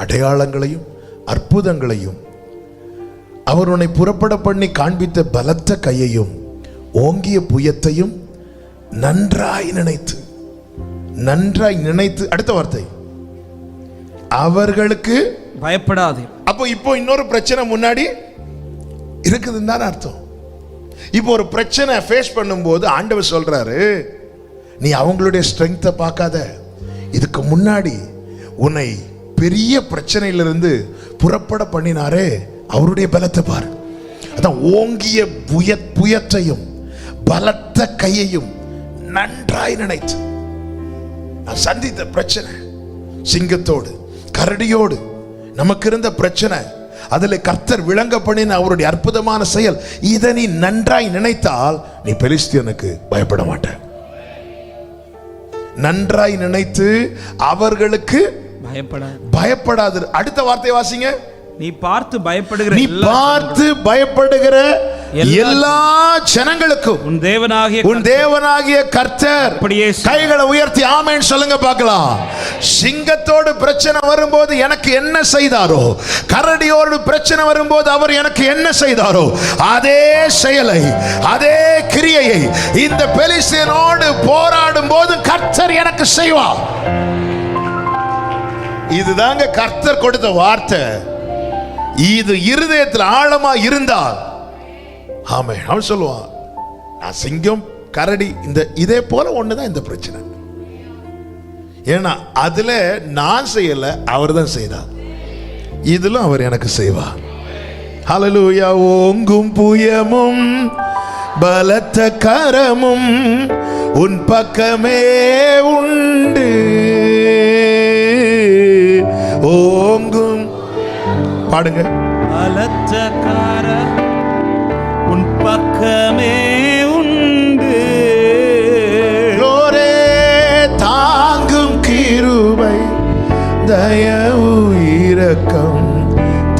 அடையாளங்களையும் அற்புதங்களையும் அவர் உன்னை புறப்பட பண்ணி காண்பித்த பலத்த கையையும் ஓங்கிய புயத்தையும் நன்றாய் நினைத்து, நன்றாய் நினைத்து, அடுத்த வார்த்தை, அவர்களுக்கு பயப்படாதே. அப்போ இப்போ இன்னொரு பிரச்சனை முன்னாடி இருக்குதுன்னு தான் அர்த்தம். இப்போ ஒரு பிரச்சனை ஃபேஸ் பண்ணும்போது ஆண்டவர் சொல்றாரு, நீ அவங்களுடைய ஸ்ட்ரெங்த்தை பார்க்காத, இதுக்கு முன்னாடி உன்னை பெரிய பிரச்சனையிலிருந்து புறப்பட பண்ணினாரே அவருடைய பலத்தை பாரு. அதான் ஓங்கிய புயத்தையும் பலத்த கையையும் நன்றாய் நினைத்து. நான் சந்தித்த பிரச்சனை, சிங்கத்தோடு கரடியோடு நமக்கு இருந்த பிரச்சனை, அதில் கர்த்தர் விளங்க பண்ணின அவருடைய அற்புதமான செயல், இதை நீ நன்றாய் நினைத்தால் நீ பெலிஸ்தியனுக்கு பயப்பட மாட்ட. நன்றாய் நினைத்து அவர்களுக்கு பயப்படாது. அடுத்த வார்த்தை வாசிங்க. நீ பார்த்து பயப்படுகிற, நீ பார்த்து பயப்படுகிற எல்லா ஜனங்களுக்கும் உன் தேவனாகிய கர்த்தர். கைகளை உயர்த்தி ஆமென் சொல்லுங்க பார்க்கலாம். சிங்கத்தோடு பிரச்சனை வரும்போது எனக்கு என்ன செய்தாரோ, கரடியோடு பிரச்சனை வரும்போது அவர் எனக்கு என்ன செய்தாரோ, அதே செயலை, அதே கிரியையை இந்த பெலிஸ்தியனோடு போராடும் போது கர்த்தர் எனக்கு செய்வார். இதுதாங்க கர்த்தர் கொடுத்த வார்த்தை. இது இருதயத்தில் ஆழமா இருந்தால் ஆமென். அவன் சொல்லுவான், நான் சிங்கம் கரடி இதே போல ஒண்ணுதான் இந்த பிரச்சனை. ஏன்னா அதுல நான் செய்யல, அவர் தான் செய்தார். இதிலும் அவர் எனக்கு செய்வார். ஹல்லேலூயா. ஓங்கும் புயமும் பலத்த கரமும் உன் பக்கமே உண்டு. ஓங்கும், பாடுங்க. பலத்த கரம் உன் பக்கமே உண்டு. லோரே தாங்கும் கிருபை தயவு இரக்கம்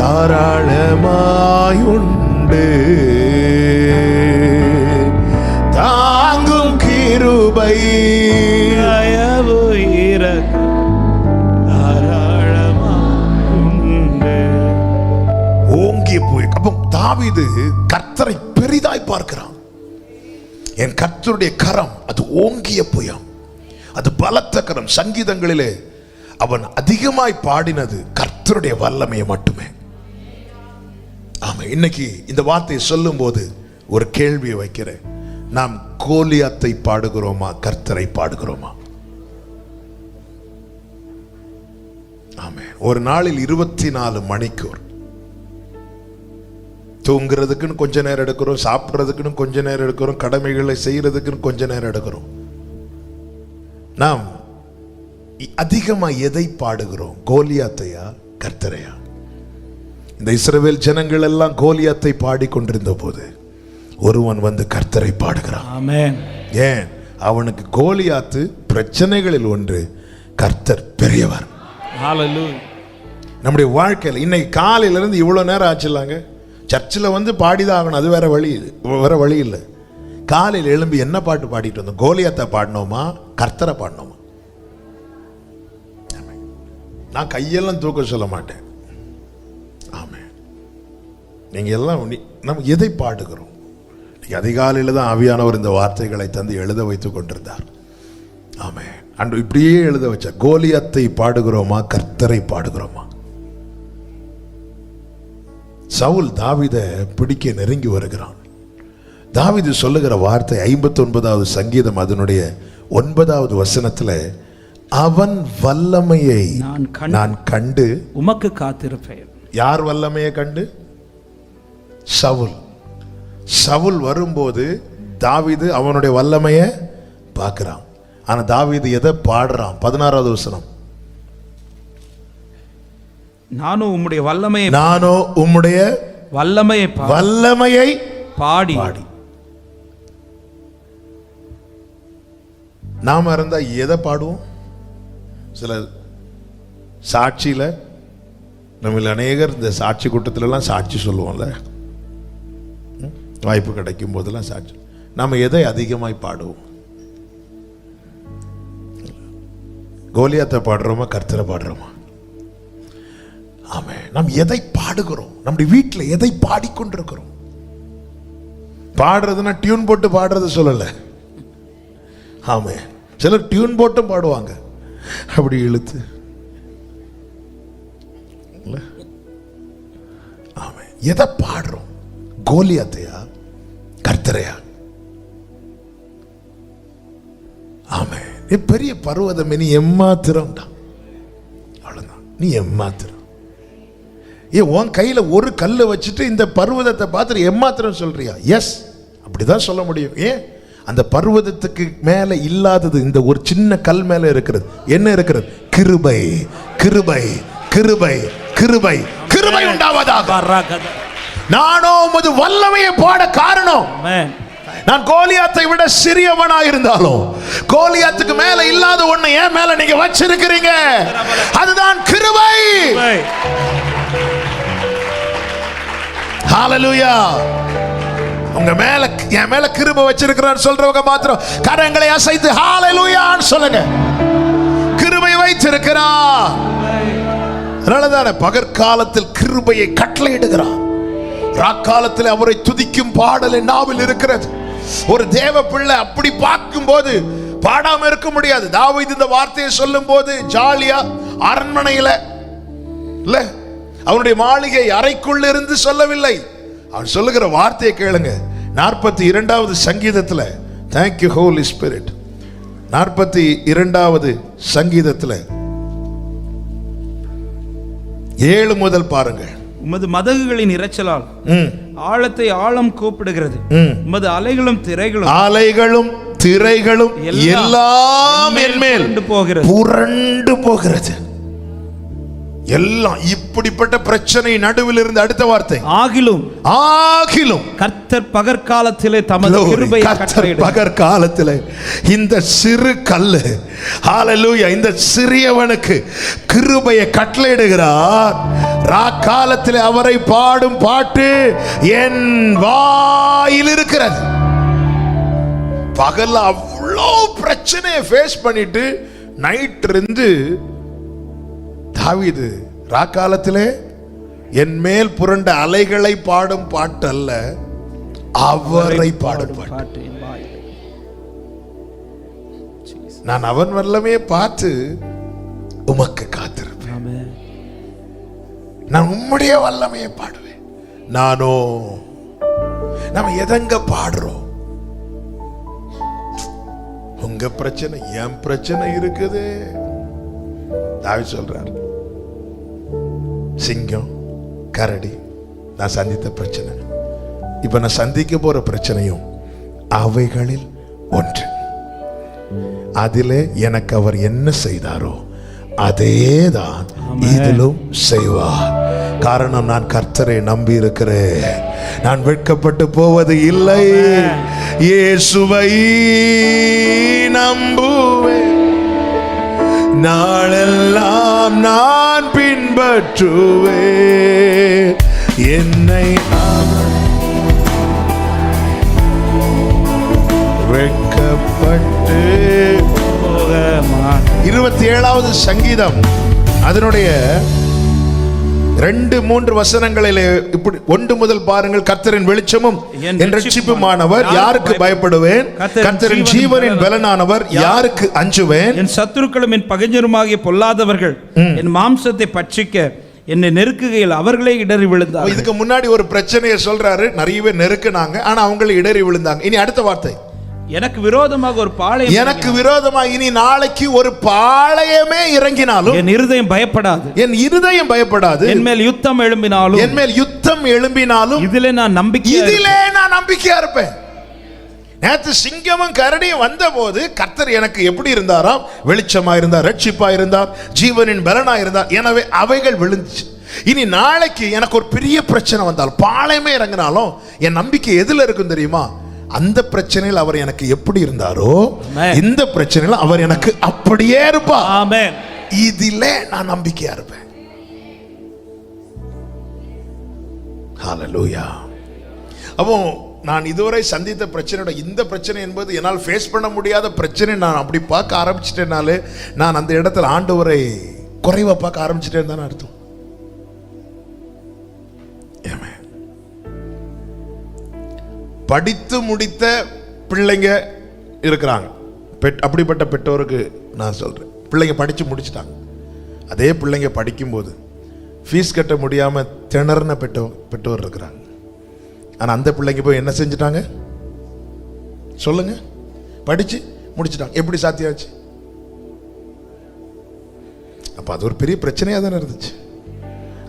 தாராளமாய் உண்டு. தாங்கும் கிருபை தயவு இரக்கம் தாராளமாய் உண்டு. ஓங்கிய புயல். அப்போ தாவீது கர்த்தரை பெரிதாய் பார்க்கிறான். என் கர்த்தருடைய கரம் அது ஓங்கிய புயம், அது பலத்த கரம். சங்கீதங்களிலே அவன் அதிகமாய் பாடினது கர்த்தருடைய வல்லமையை மட்டுமே. ஆமா, இன்னைக்கு இந்த வார்த்தையை சொல்லும் போது ஒரு கேள்வியை வைக்கிறேன். நாம் கோலியாத்தை பாடுகிறோமா, கர்த்தரை பாடுகிறோமா? ஆமா, ஒரு நாளில் 24 மணிக்கூர் தூங்குறதுக்குன்னு கொஞ்ச நேரம் எடுக்கிறோம், சாப்பிட்றதுக்குன்னு கொஞ்ச நேரம் எடுக்கிறோம், கடமைகளை செய்யறதுக்குன்னு கொஞ்ச நேரம் எடுக்கிறோம். நாம் அதிகமா எதை பாடுகிறோம்? கோலியாத்தையா, கர்த்தரையா? இந்த இஸ்ரவேல் ஜனங்கள் எல்லாம் கோலியாத்தை பாடிக்கொண்டிருந்த போது ஒருவன் வந்து கர்த்தரை பாடுகிறான். ஆமென். ஏன்? அவனுக்கு கோலியாத்து பிரச்சனைகளில் ஒன்று, கர்த்தர் பெரியவர். ஹல்லேலூயா. நம்முடைய வாழ்க்கையில் இன்னைக்கு காலையிலிருந்து இவ்வளோ நேரம் ஆச்சுலாங்க. சர்ச்சில் வந்து பாடிதான் ஆகணும், அது வேற வழி இல்லை. காலையில் எழும்பி என்ன பாட்டு பாடிட்டு வந்தோம்? கோலியாத்தை பாடினோமா, கர்த்தரை பாடினோமா? நான் கையெல்லாம் தூக்க சொல்ல மாட்டேன். ஆமாம், நீங்கள் எல்லாம் நம்ம எதை பாடுகிறோம்? இன்னைக்கு அதிகாலையில் தான் ஆவியானவர் இந்த வார்த்தைகளை தந்து எழுத வைத்து கொண்டிருந்தார். ஆமாம், அன்று இப்படியே எழுத வச்ச, கோலியாத்தை பாடுகிறோமா, கர்த்தரை பாடுகிறோமா? சவுல் தாவீதை பிடிக்க நெருங்கி வருகிறான். தாவீது சொல்லுகிற வார்த்தை 59வது சங்கீதம் அதனுடைய 9வது வசனத்தில், அவன் வல்லமையை நான் கண்டு உமக்கு காத்திருப்பேன். யார் வல்லமையை கண்டு? சவுல். சவுல் வரும்போது தாவீது அவனுடைய வல்லமையை பார்க்கிறான். ஆனா தாவீது எதை பாடுறான்? 16வது வசனம், நானும் உம்முடைய வல்லமையை நானோ உம்முடைய வல்லமையை பாடி நாம இருந்தா எதை பாடுவோம்? சில சாட்சியில நம்ம அநேகர் இந்த சாட்சி கூட்டத்துல எல்லாம் சாட்சி சொல்லுவோம்ல, வாய்ப்பு கிடைக்கும் போதெல்லாம் சாட்சி. நாம எதை அதிகமாய் பாடுவோம்? கோலியாத்தை பாடுறோமா, கர்த்தரை பாடுறோமா? ஆமே. நாம் எதை பாடுகிறோம்? நம்முடைய வீட்டில் எதை பாடிக்கொண்டிருக்கிறோம்? பாடுறதுன்னா டியூன் போட்டு பாடுறது சொல்லல. ஆமே. சிலர் டியூன் போட்டும் பாடுவாங்க, அப்படி இழுத்து. ஆமே. எதை பாடுறோம்? கோலியாத்தையா, கர்த்தரையா? ஆமே. நீ பெரிய பர்வதமே, நீ எம்மாத்திரம்டா, அவ்வளவுதான். நீ எம்மாத்திரம். உன் கையில ஒரு கல்லை வச்சுட்டு இந்த பர்வதத்தை பார்த்துட்டு எம்மாத்திரம் சொல்றியா? எஸ், அப்படிதான் சொல்ல முடியும். ஏன்? அந்த பர்வதத்துக்கு மேல இல்லாதது இந்த ஒரு சின்ன கல் மேல இருக்கிறது. என்ன இருக்கிறது? கிருபை, கிருபை, கிருபை, கிருபை, கிருபை உண்டாவதாக. நானோ உமது வல்லமையை பாட காரணம், நான் கோலியாத்தை விட சிறியவனா இருந்தாலும் கோலியாத்துக்கு மேல இல்லாத ஒண்ணு ஏன் மேல நீங்க வச்சிருக்கிறீங்க. அதுதான் கிருபை. ஹalleluya. உங்க மேல, என் மேல கிருபை வச்சிருக்கிறார் சொல்றவங்க மாத்திரம் கரங்களை அசைத்து ஹalleluyaன்னு சொல்லுங்க. கிருபை வைத்திருக்கிறார். அதனாலதான் பகற்காலத்தில் கிருபையை கட்டளையிடுகிறார். ராக்காலத்தில் அவரை துதிக்கும் பாடல் நாவில் இருக்கிறது. ஒரு தேவ பிள்ளை அப்படி பார்க்கும் போது பாடாம இருக்க முடியாது. தாவீது இந்த வார்த்தையை சொல்லும் போது ஜாலியா அரண்மனையில இல்ல, அவனுடைய மாளிகை அறைக்குள்ள இருந்து சொல்லவில்லை. அவன் சொல்லுகிற வார்த்தையை கேளுங்க. 42வது சங்கீதத்துல, தேங்க்யூ ஹோலி ஸ்பிரிட், 42வது சங்கீதத்துல 7 முதல் பாருங்கள். உமது மதகுகளின் இரைச்சலால் ஆழத்தை ஆழம் கூப்பிடுகிறது. உமது அலைகளும் திரைகளும் எல்லாம் என்மேல் புரண்டு போகிறது. எல்லாம் இப்படிப்பட்ட பிரச்சனை நடுவில் இருந்து அடுத்த வார்த்தை ஆகிலும் கர்த்தர் பகற்காலத்திலே தமது கிருபையை கட்டளையிடுகிறார். பகற்காலத்திலே இந்த சிறு கல்லு, ஹalleluya, இந்த சிறியவனுக்கு கிருபையை கட்டளையிடுகிறார். ராக்காலத்திலே அவரை பாடும் பாட்டு என் வாயில் இருக்கிறது. பகல்ல அவ்வளோ பிரச்சனையை ஃபேஸ் பண்ணிட்டு நைட் இருந்து தாவீது ராக்காலத்திலே என் மேல் புரண்ட அலைகளை பாடும் பாட்டு அல்ல, அவரை பாடும் பாட்டு. நான் அவன் வல்லமையை பார்த்து உமக்கு காத்திருப்பேன். நான் உம்முடைய வல்லமையை பாடுவேன். நானோ, நம்ம எதங்க பாடுறோம்? உங்க பிரச்சனை, என் பிரச்சனை இருக்குது. தாவீது சொல்றார், சிங்கம், கரடி நான் சந்தித்த பிரச்சனை, இப்ப நான் சந்திக்க போற பிரச்சனையும் அவைகளில் ஒன்று. அதிலே எனக்கு அவர் என்ன செய்தாரோ அதேதான் இதிலும் செய்வார். காரணம், நான் கர்த்தரை நம்பி இருக்கிறேன். நான் வெட்கப்பட்டு போவது இல்லை. இயேசுவை நம்புவேன், நாளெல்லாம் நான் பின்பற்றுவேன். என்னை வெட்கப்பட்டு 27வது சங்கீதம் அதனுடைய 2-3 வசனங்களிலே இப்படி 1 முதல் பாருங்கள். கர்த்தரின் வெளிச்சமும் என் ரட்சிப்புமானவர், யாருக்கு பயப்படுவேன்? கர்த்தரின் ஜீவனின் பலனானவர், யாருக்கு அஞ்சுவேன்? என் சத்துருக்களும் என் பகைஞருமாகிய பொல்லாதவர்கள் என் மாம்சத்தை பட்சிக்க என்னை நெருக்குகையில் அவர்களே இடறி விழுந்தார். இதுக்கு முன்னாடி ஒரு பிரச்சனையை சொல்றாரு, நிறைய பேர் நெருக்குனாங்க, ஆனா அவங்களே இடறி விழுந்தாங்க. இனி அடுத்த வார்த்தை, எனக்கு விரோதமாக ஒரு பாளையம், எனக்கு விரோதமாக இனி நாளைக்கு ஒரு பாளையமே இறங்கினாலும் என் இருதயம் பயப்படாது, என் இருதயம் பயப்படாது. என் மேல் யுத்தம் எழும்பினாலும் இதிலே நான் நம்பிக்கையா இருப்பேன். நேற்று சிங்கமும் கரடியும் வந்த போது கர்த்தர் எனக்கு எப்படி இருந்தாராம்? வெளிச்சமா இருந்தார், ரட்சிப்பா இருந்தார், ஜீவனின் பலனா இருந்தார். எனவே அவைகள் விழுந்துச்சு. இனி நாளைக்கு எனக்கு ஒரு பெரிய பிரச்சனை வந்தாலும், பாளையமே இறங்கினாலும் என் நம்பிக்கை எதுல இருக்கும் தெரியுமா? அந்த பிரச்சனையில் அவர் எனக்கு எப்படி இருந்தாரோ இந்த பிரச்சனையில் அவர் எனக்கு அப்படியே இருப்பார். ஆமென். இதிலே நான் நம்பிக்கையா இருப்பேன். ஹல்லேலூயா. அப்போ நான் இதுவரை சந்தித்த பிரச்சனையோட இந்த பிரச்சனை என்பது என்னால் ஃபேஸ் பண்ண முடியாத பிரச்சனை நான் அப்படி பார்க்க ஆரம்பிச்சிட்டேனாலே நான் அந்த இடத்துல ஆண்டவரை குறைவா பார்க்க ஆரம்பிச்சிட்டேன்னு தானே அர்த்தம். படித்து முடித்த பிள்ளைங்க இருக்கிறாங்க. அப்படிப்பட்ட பெற்றோருக்கு நான் சொல்றேன், பிள்ளைங்க படிச்சு முடிச்சிட்டாங்க. அதே பிள்ளைங்க படிக்கும்போது ஃபீஸ் கட்ட முடியாம திணறின பெற்றோர் இருக்கிறாங்க. ஆனா அந்த பிள்ளைங்க போய் என்ன செஞ்சுட்டாங்க சொல்லுங்க? படிச்சு முடிச்சிட்டாங்க. எப்படி சாத்தியாச்சு? அப்ப அது ஒரு பெரிய பிரச்சனையா தானே இருந்துச்சு.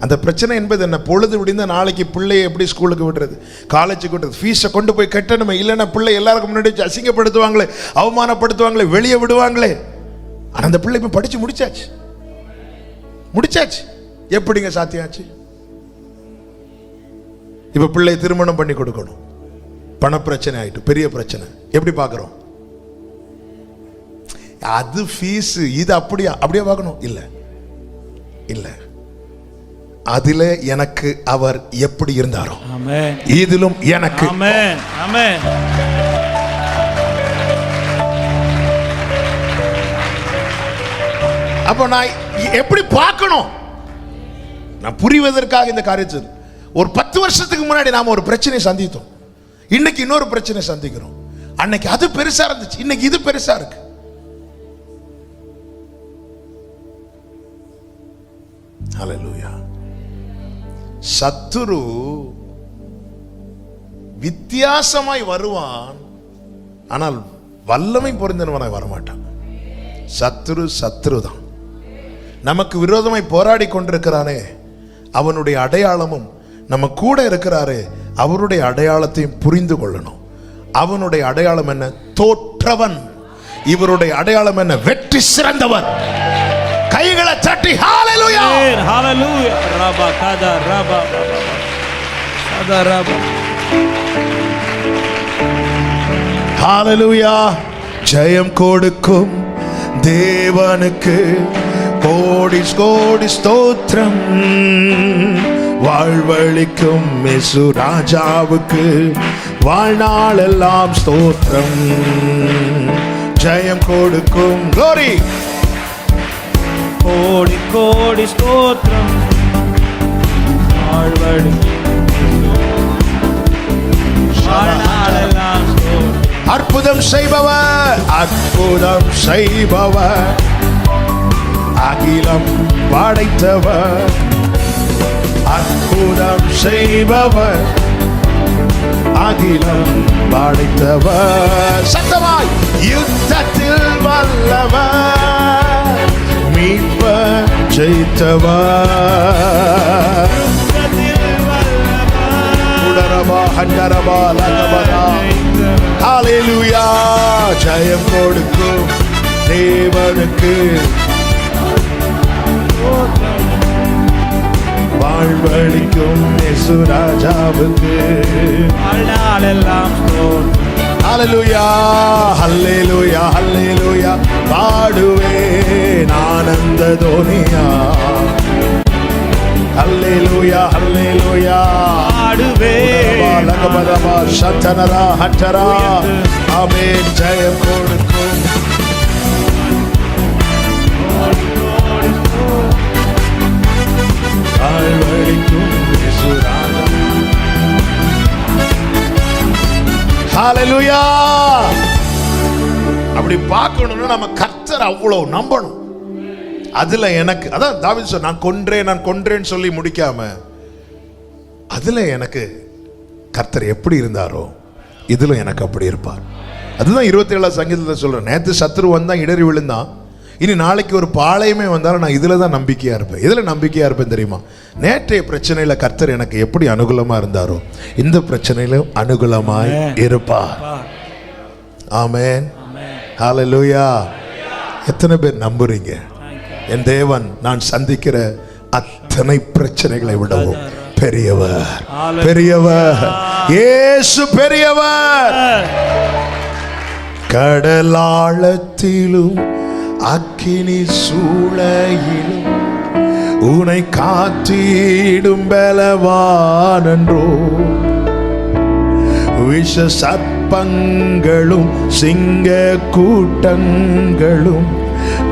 அந்த பிரச்சனை என்பது என்ன? பொழுது விடிந்த நாளைக்கு பிள்ளையை எப்படி ஸ்கூலுக்கு விடுறது, காலேஜுக்கு விடுறது, ஃபீஸை கொண்டு போய் கட்டணுமே, இல்லைன்னா பிள்ளை எல்லாருக்கும் முன்னாடி வச்சு அசிங்கப்படுத்துவாங்களே, அவமானப்படுத்துவாங்களே, வெளியே விடுவாங்களே. ஆனா அந்த பிள்ளை இப்ப படிச்சு முடிச்சாச்சு. எப்படிங்க சாத்தியாச்சு? இப்ப பிள்ளை திருமணம் பண்ணி கொடுக்கணும், பண பிரச்சனை ஆயிட்டு, பெரிய பிரச்சனை. எப்படி பார்க்கிறோம்? அது ஃபீஸ், இது அப்படியே பார்க்கணும்? இல்ல அதிலே எனக்கு அவர் எப்படி இருந்தாரோ இதிலும் எனக்கு. அப்ப நான் எப்படி பார்க்கணும்? நான் புரிவதற்காக இந்த காரியத்தை, ஒரு 10 வருஷத்துக்கு முன்னாடி நாம ஒரு பிரச்சனை சந்தித்தோம், இன்னைக்கு இன்னொரு பிரச்சனை சந்திக்கிறோம். அன்னைக்கு அது பெருசா இருந்துச்சு, இன்னைக்கு இது பெருசா இருக்கு. ஹல்லேலூயா. சத்துரு வித்தியாசமாய் வருவான், ஆனால் வல்லமை பொருந்தினவனாய் வரமாட்டான். சத்துரு தான். நமக்கு விரோதமாய் போராடி கொண்டிருக்கிறானே, அவனுடைய அடையாளமும் நம்ம கூட இருக்கிறாரே, அவருடைய அடையாளத்தையும் புரிந்து கொள்ளணும். அவனுடைய அடையாளம் என்ன? தோற்றவன். இவருடைய அடையாளம் என்ன? வெற்றி சிறந்தவர். கைகளை தட்டி ஹalleluya, ஹalleluya. ரபா கதா ரபா கதா ரபா. ஹalleluya. ஜெயம் கொடுக்கும் தேவனுக்கு கோடி கோடி ஸ்தோத்திரம். வாழ்வளிக்கும் இயேசு ராஜாவுக்கு வாழ்நாளெல்லாம் ஸ்தோத்திரம். ஜெயம் கொடுக்கும் glory, கோடி கோடி ஸ்தோத்திரம். அற்புதம் செய்பவர், அற்புதம் செய்பவர், அகிலம் படைத்தவர், அற்புதம் செய்பவர், அகிலம் படைத்தவர். சத்தமாய் யுத்தத்தில் வல்லவர், மீட்பர் ஜெயித்தவர். உடரபா ஹண்டரபா லகபதா. ஹalleluya. ஜெயம் கொடுக்கும் தேவனுக்கு வாழ்வளிக்கும் இயேசு ராஜாவுக்கு வாழ்நாளெல்லாம் ஹalleluya, ஹalleluya, ஹalleluya. பாடுவேன் ஆனந்த தோனியா. ஹalleluya, ஹalleluya. பாடுவேன் லகபதபா சத்தனரா ஹட்டரா. ஆமென். ஜெயம் கொடுக்கும் வாழ்வளிக்கும் இயேசு ராஜா. ஹalleluya. அப்படி பார்க்கணும்னா நம்ம கர்த்தர் அவ்வளவு நம்பணும். அதுல எனக்கு அதான் தாவீது சொன்னான், நான் கொன்றேன்னு சொல்லி முடிக்காம, அதுல எனக்கு கர்த்தர் எப்படி இருந்தாரோ இதுல எனக்கு அப்படி இருப்பார். அதுதான் 27 சங்கீதத்தில் சொல்றேன். நேத்து சத்துரு வந்தான், இடறி விழுந்தான், இனி நாளைக்கு ஒரு பாளையமே வந்தாலும் நான் இதுல தான் நம்பிக்கையா இருப்பேன். இதுல நம்பிக்கையா இருப்பேன் தெரியுமா? நேற்றைய பிரச்சனையில கர்த்தர் எனக்கு எப்படி அனுகூலமா இருந்தாரோ இந்த பிரச்சனையிலும் அனுகூலமாய் இருப்பார். ஆமென். ஹalleluya. எத்தனை பேர் நம்புறீங்க? என் தேவன் நான் சந்திக்கிற அத்தனை பிரச்சனைகளை விடவும் பெரியவர், பெரியவர், இயேசு பெரியவர். கடலாழத்திலும் அக்கினி சூளையிலும் உனை காத்திடும் பலவானன்றோ. விஷ சர்ப்பங்களும் சிங்க கூட்டங்களும்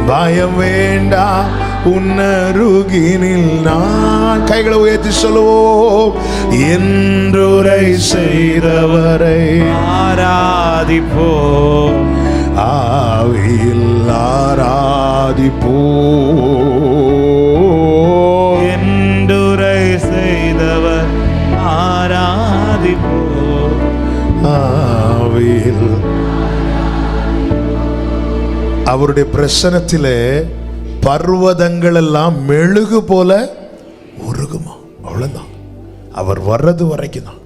பயம் வேண்டாம் உன்னருகினில் நான். கைகளை உயர்த்தி சொல்லுவோம். என்றுரை செய்தவரை ஆராதிப்போம், ஆவியில் ஆராதிப்போம். என்றுரை செய்தவர் ஆராதிப்போம், ஆவியில். அவருடைய பிரசனத்திலே பர்வதங்கள் எல்லாம் மெழுகு போல உருகுமா. அவ்வளவுதான். அவர் வர்றது வரைக்கும் தான்.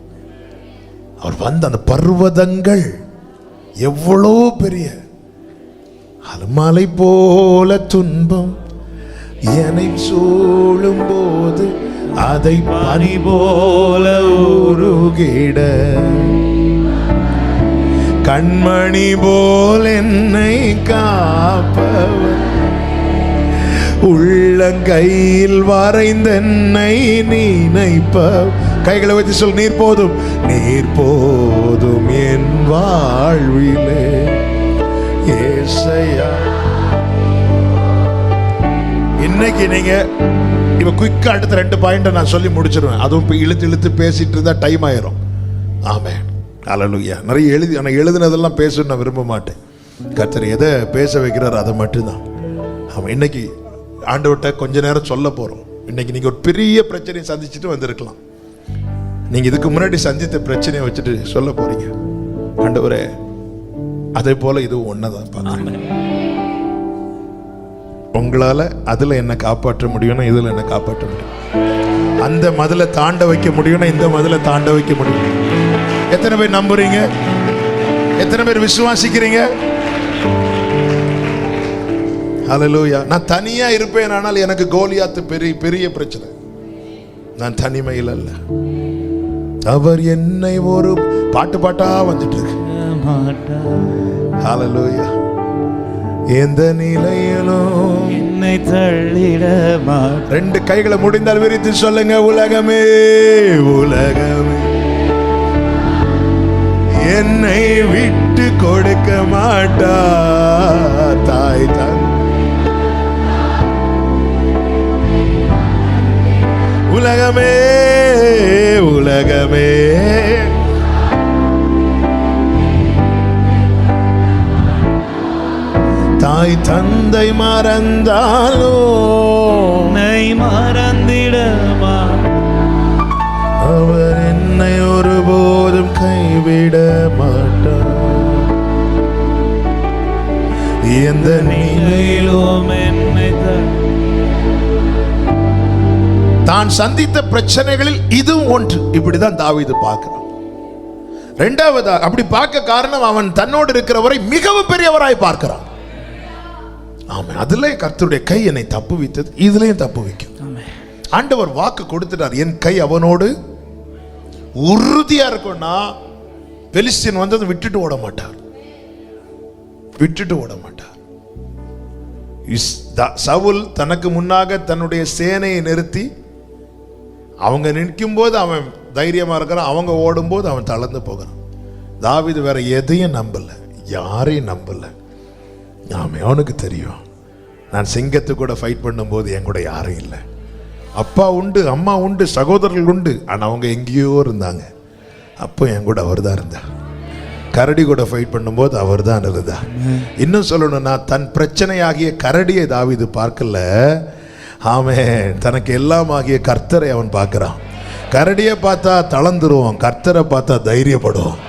அவர் வந்த அந்த பர்வதங்கள் எவ்வளோ பெரிய அலமலை போல துன்பம் என்னை சூழும் போது அதை பனி போல உருகிட கண்மணி போல் என்னை காப்பவர் உள்ளங்கையில் வரைந்தென்னை நினைப்ப. கைகளை வச்சு சொல். நீர் போதும், நீர் போதும் என் வாழ்விலே ஏசையா. இன்னைக்கு நீங்க இப்ப குயிக்கா அடுத்த 2 பாயிண்ட் நான் சொல்லி முடிச்சிருவேன். அதுவும் இப்ப இழுத்து இழுத்து பேசிட்டு இருந்தா டைம் ஆயிரும். ஆமென், அல்லேலூயா. நிறைய எழுதுனதெல்லாம் பேச நான் விரும்ப மாட்டேன். கர்த்தர் எதை பேச வைக்கிறார் அதை மட்டும்தான். ஆமாம், இன்னைக்கு ஆண்டவர்கிட்ட கொஞ்ச நேரம் சொல்ல போறோம். இன்னைக்கு நீங்க ஒரு பெரிய பிரச்சனையை சந்திச்சுட்டு வந்திருக்கலாம். நீங்க இதுக்கு முன்னாடி சந்தித்த பிரச்சனையை வச்சுட்டு சொல்ல போறீங்க. ஆண்டவரே, அதே போல இது ஒன்னதான் பார்க்கிறேன். உங்களால அதுல என்ன காப்பாற்ற முடியும்னா இதுல என்ன காப்பாற்ற முடியும். அந்த மதிலை தாண்ட வைக்க முடியும்னா இந்த மதிலை தாண்ட வைக்க முடியும். எத்தனை பேர் நம்புறீங்க? எத்தனை பேர் விசுவாசிக்கிறீங்க? ஹல்லேலூயா. நான் தனியா இருப்பேன், ஆனால் எனக்கு கோலியாத்து பெரிய பெரிய பிரச்சனை. நான் தனிமையில் அல்ல. அவர் என்னை ஒரு பாட்டா வந்துட்டு இருக்கு. ஹல்லேலூயா. எந்த நிலையிலும் என்னை தள்ளிட மாட்டார். 2 கைகளை முடிந்தால் விரித்து சொல்லுங்க. உலகமே, உலகமே என்னை விட்டு கொடுக்க மாட்டா. தாய் தான் உலகமே, உலகமே தாய் தந்தை மறந்தாலோ என்னை மறந்திடமா. அவர் என்னை ஒருபோதும் கைவிட மாட்டார். எந்த நிலையிலும் என்னை தான் சந்தித்த பிரச்சனைகளில் இதுவும் ஒன்று. இப்படிதான் தாவீது பார்க்கிறான். 2வது அப்படி பார்க்க காரணம், அவன் தன்னோடு இருக்கிறவரை மிகவும் பெரியவராய் பார்க்கிறான். ஆமாம், அதுல கர்த்தருடைய கை என்னை தப்புவித்தது, இதுலயும் தப்பு வைக்கும். ஆண்டவர் வாக்கு கொடுத்துட்டார். என் கை அவனோடு உறுதியா இருக்கும்னா பெலிஸ்தியன் வந்தது விட்டுட்டு ஓட மாட்டார், விட்டுட்டு ஓட மாட்டார். சவுல் தனக்கு முன்னாக தன்னுடைய சேனையை நிறுத்தி அவங்க நிற்கும் போது அவன் தைரியமா இருக்கிறான், அவங்க ஓடும் போது அவன் தளர்ந்து போகிறான். தாவீது வேற எதையும் நம்பல, யாரையும் நம்பல. ஆமே, அவனுக்கு தெரியும், நான் சிங்கத்து கூட ஃபைட் பண்ணும்போது என் கூட யாரும் இல்லை. அப்பா உண்டு, அம்மா உண்டு, சகோதரர்கள் உண்டு, ஆனால் அவங்க எங்கேயோ இருந்தாங்க. அப்போ என் கூட அவர் தான் இருந்தார். கரடி கூட ஃபைட் பண்ணும்போது அவர் தான் இருந்தா. இன்னும் சொல்லணும்னா, தன் பிரச்சனையாகிய கரடியை தாவீது பார்க்கல. ஆமென், தனக்கு எல்லாம் ஆகிய கர்த்தரை அவன் பார்க்கிறான். கரடியை பார்த்தா தளர்ந்துருவோம், கர்த்தரை பார்த்தா தைரியப்படுவோம்.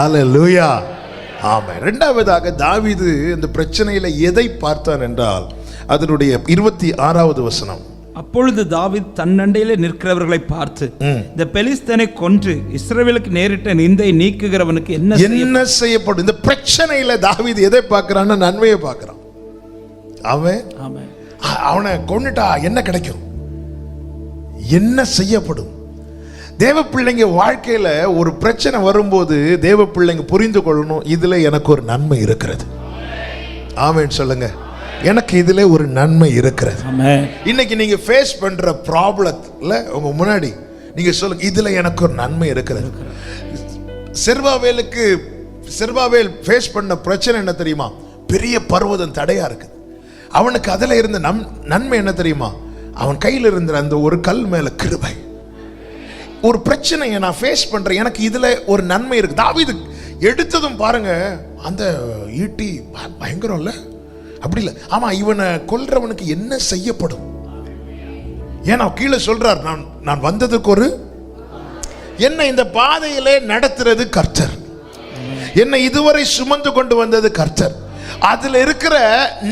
அல்லேலூயா. ஆமென். 2வதாக தாவீது இந்த பிரச்சனையில எதை பார்த்தான் என்றால், அதனுடைய 26வது வசனம். அப்பொழுது தாவீது தன்னண்டையிலே நிற்கிறவர்களை பார்த்து, இந்த பெலிஸ்தனை கொன்று இஸ்ரவேலுக்கு நேரிட்ட நிந்தை நீக்குகிறவனுக்கு என்ன செய்யப்படும். இந்த பிரச்சனையில தாவீது எதை பார்க்கிறான்னா, நன்மையை பார்க்கிறான். அவன் அவனை கொன்னுட்டா என்ன கிடைக்கும், என்ன செய்யப்படும்? தேவ பிள்ளைங்க வாழ்க்கையில ஒரு பிரச்சனை வரும்போது தேவ பிள்ளைங்க புரிந்து கொள்ளணும், இதுல எனக்கு ஒரு நன்மை இருக்கிறது. ஆமென் சொல்லுங்க. எனக்கு இதுல ஒரு நன்மை இருக்கிறது. இன்னைக்கு நீங்க ஃபேஸ் பண்ற ப்ராப்ளத்துல உங்க முன்னாடி நீங்க சொல்லுங்க, இதுல எனக்கு ஒரு நன்மை இருக்கிறது. செர்பாவேல் ஃபேஸ் பண்ண பிரச்சனை என்ன தெரியுமா? பெரிய பர்வதம் தடையா இருக்கு. அவனுக்கு அதுல இருந்த நன்மை என்ன தெரியுமா? அவன் கையில் இருந்த அந்த ஒரு கல் மேல கிருபை. ஒரு பிரச்சனையை நான் ஃபேஸ் பண்றேன், எனக்கு இதுல ஒரு நன்மை இருக்கு. தாவீது எடுத்ததும் பாருங்க, அந்த ஈட்டி பயங்கரம் இல்ல? அப்படி இல்லை. ஆமா, இவனை கொல்றவனுக்கு என்ன செய்யப்படும்? ஏன்னா கீழே சொல்றார், நான் வந்ததுக்கு ஒரு என்ன இந்த பாதையிலே நடத்துறது கர்த்தர், என்னை இதுவரை சுமந்து கொண்டு வந்தது கர்த்தர். அதுல இருக்கிற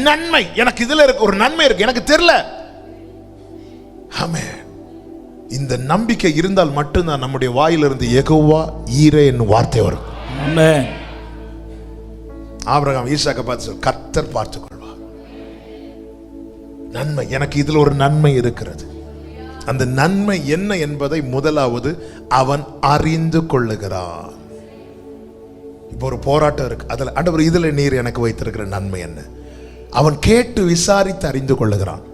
நன்மை எனக்கு இதுல இருக்க ஒரு நன்மை இருக்கு, எனக்கு தெரியல. ஆமென். இந்த நம்பிக்கை இருந்தால் மட்டும்தான் நம்முடைய வாயிலிருந்து யெகோவா ஈரே என்னும் வார்த்தை வரும். ஆமென். ஆபிரகாம் ஈசாக்கை பார்த்து கர்த்தர் பார்த்துக் கொள்வார். நன்மை எனக்கு இதுல ஒரு நன்மை இருக்கிறது. அந்த நன்மை என்ன என்பதை முதலாவது அவன் அறிந்து கொள்ளுகிறான். இப்போ ஒரு போராட்டம் இருக்கு, அதுல ஆண்டவர் இதுல நீர் எனக்கு வைத்திருக்கிற நன்மை என்ன? அவன் கேட்டு விசாரித்து அறிந்து கொள்ளுகிறான்.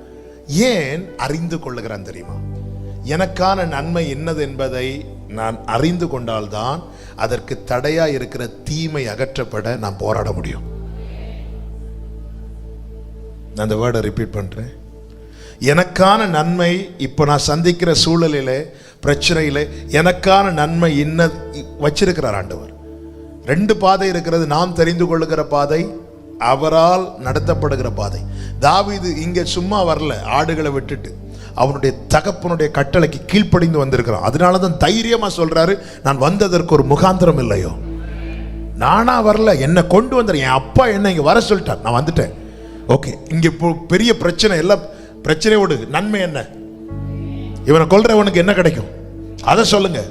ஏன் அறிந்து கொள்ளுகிறான் தெரியுமா? எனக்கான நன்மை என்னது என்பதை நான் அறிந்து கொண்டால்தான் அதற்கு தடையா இருக்கிற தீமை அகற்றப்பட நான் போராட முடியும். நான் அந்த வேர்டை ரிப்பீட் பண்றேன். எனக்கான நன்மை, இப்போ நான் சந்திக்கிற சூழலிலே பிரச்சனையிலே எனக்கான நன்மை என்ன வச்சிருக்கிறார் ஆண்டவர். ரெண்டு பாதை இருக்கிறது. நாம் தெரிந்து கொள்ளுகிற பாதை, அவரால் நடத்தப்படுகிற பாதை. தாவீது இங்க சும்மா வரல, ஆடுகளை விட்டுட்டு அவனுடைய தகப்பனுடைய கட்டளைக்கு கீழ்ப்படிந்து வந்திருக்கிறான். அதனாலதான் தைரியமா சொல்றாரு, நான் வந்ததற்கு ஒரு முகாந்திரம் இல்லையோ, நானா வரல, என்னை கொண்டு வந்தார், என் அப்பா என்ன இங்க வர சொல்லிட்டார், நான் வந்துட்டேன். ஓகே, இங்க இப்போ பெரிய பிரச்சனை, எல்லாம் பிரச்சனையோடு நன்மை என்ன? இவனை கொல்றவனுக்கு என்ன கிடைக்கும் அதை சொல்லுங்க.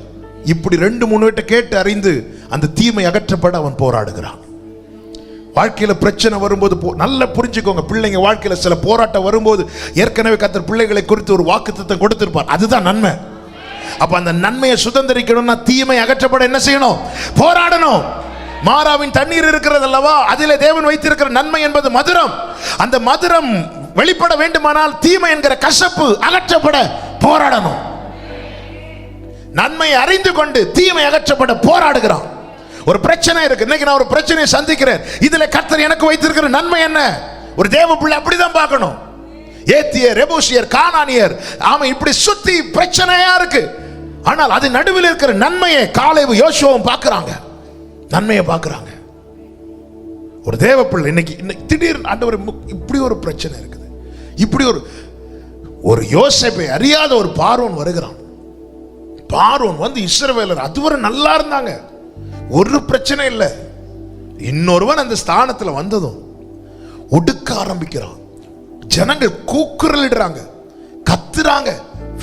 இப்படி 2-3 வீட்டை கேட்டு அறிந்து அந்த தீமை அகற்றப்பட அவன் போராடுகிறான். வாழ்க்கையில பிரச்சனை வரும்போது நல்லா புரிஞ்சுக்கோங்க, பிள்ளைங்க வாழ்க்கையில சில போராட்டம் வரும்போது ஏற்கனவே கர்த்தர் பிள்ளைகளை குறித்து ஒரு வாக்குத்தத்தம் கொடுத்திருப்பார். அதுதான் நன்மை. அப்ப அந்த நன்மையை சுதந்திரிக்கணும்னா தீமை அகற்றப்பட என்ன செய்யணும்? போராடணும். மாறாவின் தண்ணீர் இருக்கிறது அல்லவா, அதிலே தேவன் வைத்திருக்கிற நன்மை என்பது மதுரம். அந்த மதுரம் வெளிப்பட வேண்டுமானால் தீமை என்கிற கசப்பு அகற்றப்பட போராடணும். நன்மை அறிந்து கொண்டு தீமை அகற்றப்பட போராடுகிறான். ஒரு பிரச்சனை இருக்கு, இன்னைக்கு நான் ஒரு பிரச்சனையை சந்திக்கிறேன், இதுல கர்த்தர் எனக்கு வைத்திருக்கிற நன்மை என்ன? ஒரு தேவ பிள்ளை அப்படிதான் பார்க்கணும். ஏத்தியர், எபூசியர், கானானியர், ஆமா, இப்படி சுத்தி பிரச்சனையா இருக்கு. ஆனால் அது நடுவில் இருக்கிற நன்மையை காலேபு யோசுவாவும் பார்க்கறாங்க, நன்மையை பார்க்கறாங்க. ஒரு தேவ பிள்ளை இன்னைக்கு திடீர்னு ஆண்டவர் இப்படி ஒரு பிரச்சனை இருக்குது, இப்படி ஒரு யோசேப்பை அறியாத ஒரு பார்வோன் வருகிறான். பார்வோன் வந்து இஸ்ரவேலர் அதுவரை நல்லா இருந்தாங்க, ஒரு பிரச்சனை இல்லை. இன்னொருவன் அந்த ஸ்தானத்துல வந்ததும் ஒடுக்க ஆரம்பிக்கிறான். ஜனங்கள் கூக்குரலிடுறாங்க, கத்துறாங்க,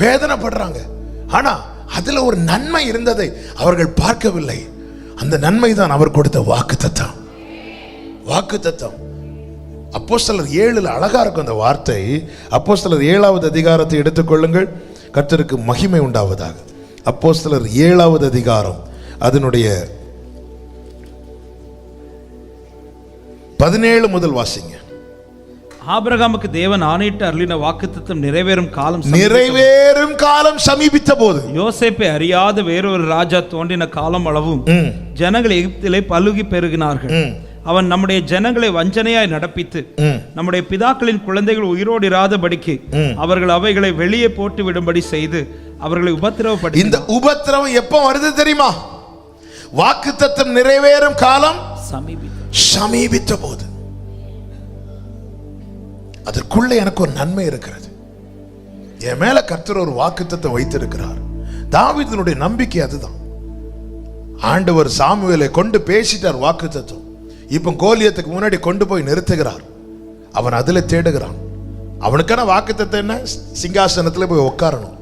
வேதனைப்படுறாங்க. ஆனா அதுல ஒரு நன்மை இருந்ததை அவர்கள் பார்க்கவில்லை. அந்த நன்மை தான் அவர் கொடுத்த வாக்குத்தத்தம். வாக்குத்தத்தம் அப்போஸ்தலர் 7 அழகா இருக்கும் அந்த வார்த்தை. அப்போஸ்தலர் 7வது அதிகாரத்தை எடுத்துக்கொள்ளுங்கள், கர்த்தருக்கு மகிமை உண்டாவதாக. அப்போஸ்தலர் 7வது அதிகாரம் அதனுடைய 17 முதல் வாசிங்க. ஆபிரகாமுக்கு தேவன் ஆணையிட்டு அருளின வாக்குத்தத்தம் நிறைவேறும் காலம் சமீபித்த போது யோசேப்பை அறியாத வேறொரு ராஜா தோன்றின காலம் அளவும் ஜனங்கள் எகிப்திலே பலுகி பெருகினார்கள். அவன் நம்முடைய ஜனங்களை வஞ்சனையாய் நடப்பித்து நம்முடைய பிதாக்களின் குழந்தைகள் உயிரோடு இராதபடிக்கு அவர்கள் அவைகளை வெளியே போட்டு விடும்படி செய்து அவர்களை உபத்திரவப்படி. இந்த உபத்திரவம் எப்ப வருது தெரியுமா? வாக்குத்தத்தம் நிறைவேறும் காலம் சமீபித்த போது. அதற்குள்ளே எனக்கு ஒரு நன்மை இருக்கிறது. என் மேல கர்த்தர் ஒரு வாக்குத்தத்தம் வைத்திருக்கிறார். தாவீதினுடைய நம்பிக்கை அதுதான். ஆண்டவர் சாமுவேலை கொண்டு பேசிட்டார் வாக்குத்தத்தம். இப்ப கோலியத்துக்கு முன்னாடி கொண்டு போய் நிறுத்துகிறார். அவன் அதுல தேடுகிறான். அவனுக்கான வாக்குத்தத்தம் என்ன? சிங்காசனத்துல போய் உட்காரணும்.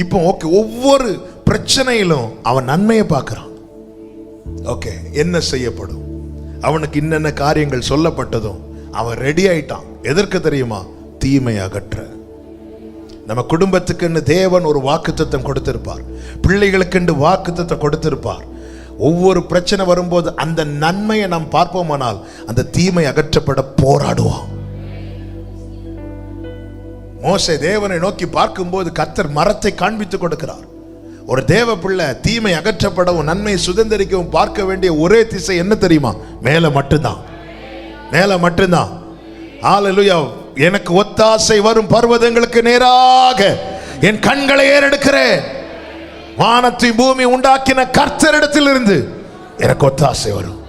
இப்போ ஓகே, ஒவ்வொரு பிரச்சனையிலும் அவன் நன்மையை பார்க்கிறான். ஓகே, என்ன செய்யப்படும்? அவனுக்கு என்னென்ன காரியங்கள் சொல்லப்பட்டதும் அவன் ரெடி ஆயிட்டான். எதற்கு தெரியுமா? தீமை அகற்ற. நம்ம குடும்பத்துக்குன்னு தேவன் ஒரு வாக்குத்தத்தம் கொடுத்திருப்பார், பிள்ளைகளுக்கென்று வாக்குத்தத்தம் கொடுத்திருப்பார். ஒவ்வொரு பிரச்சனை வரும்போது அந்த நன்மையை நாம் பார்ப்போமானால் அந்த தீமை அகற்றப்பட போராடுவோம். மோசே தேவனை நோக்கி பார்க்கும்போது கர்த்தர் மரத்தை காண்பித்து கொடுக்கிறார். ஒரு தேவ பிள்ளை தீமை அகற்றப்படவும் நன்மையை சுதந்திரிக்கவும் பார்க்க வேண்டிய ஒரே திசை என்ன தெரியுமா? மேல மட்டும்தான், மேல மட்டும்தான். ஹல்லேலூயா. எனக்கு ஒத்தாசை வரும் பர்வதங்களுக்கு நேராக என் கண்களை ஏறெடுக்கிறேன். வானத்தை பூமி உண்டாக்கின கர்த்தரிடத்தில் இருந்து எனக்கு ஒத்தாசை வரும்.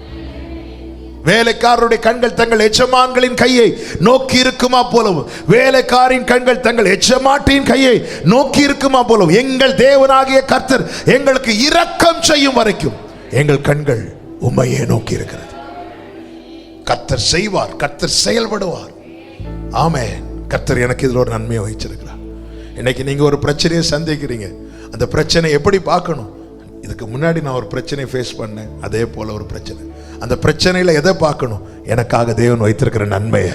வேலைக்காரருடைய கண்கள் தங்கள் எஜமான்களின் கையை நோக்கி இருக்குமா போலவும், வேலைக்காரின் கண்கள் தங்கள் எஜமாட்டின் கையை நோக்கி இருக்குமா போலவும், எங்கள் தேவனாகிய கர்த்தர் எங்களுக்கு இரக்கம் செய்யும் வரைக்கும் எங்கள் கண்கள் உம்மையே நோக்கி இருக்கிறது. கர்த்தர் செய்வார், கர்த்தர் செயல்படுவார். ஆமென். கர்த்தர் எனக்கு இதில் ஒரு நன்மையை வச்சிருக்கிறார். இன்னைக்கு நீங்க ஒரு பிரச்சனையை சந்திக்கிறீங்க, அந்த பிரச்சனை எப்படி பார்க்கணும்? இதுக்கு முன்னாடி நான் ஒரு பிரச்சனையை ஃபேஸ் பண்ணேன், அதே போல ஒரு பிரச்சனை. அந்த பிரச்சனையில எதை பார்க்கணும்? எனக்காக தேவன் வைத்திருக்கிற நன்மையை.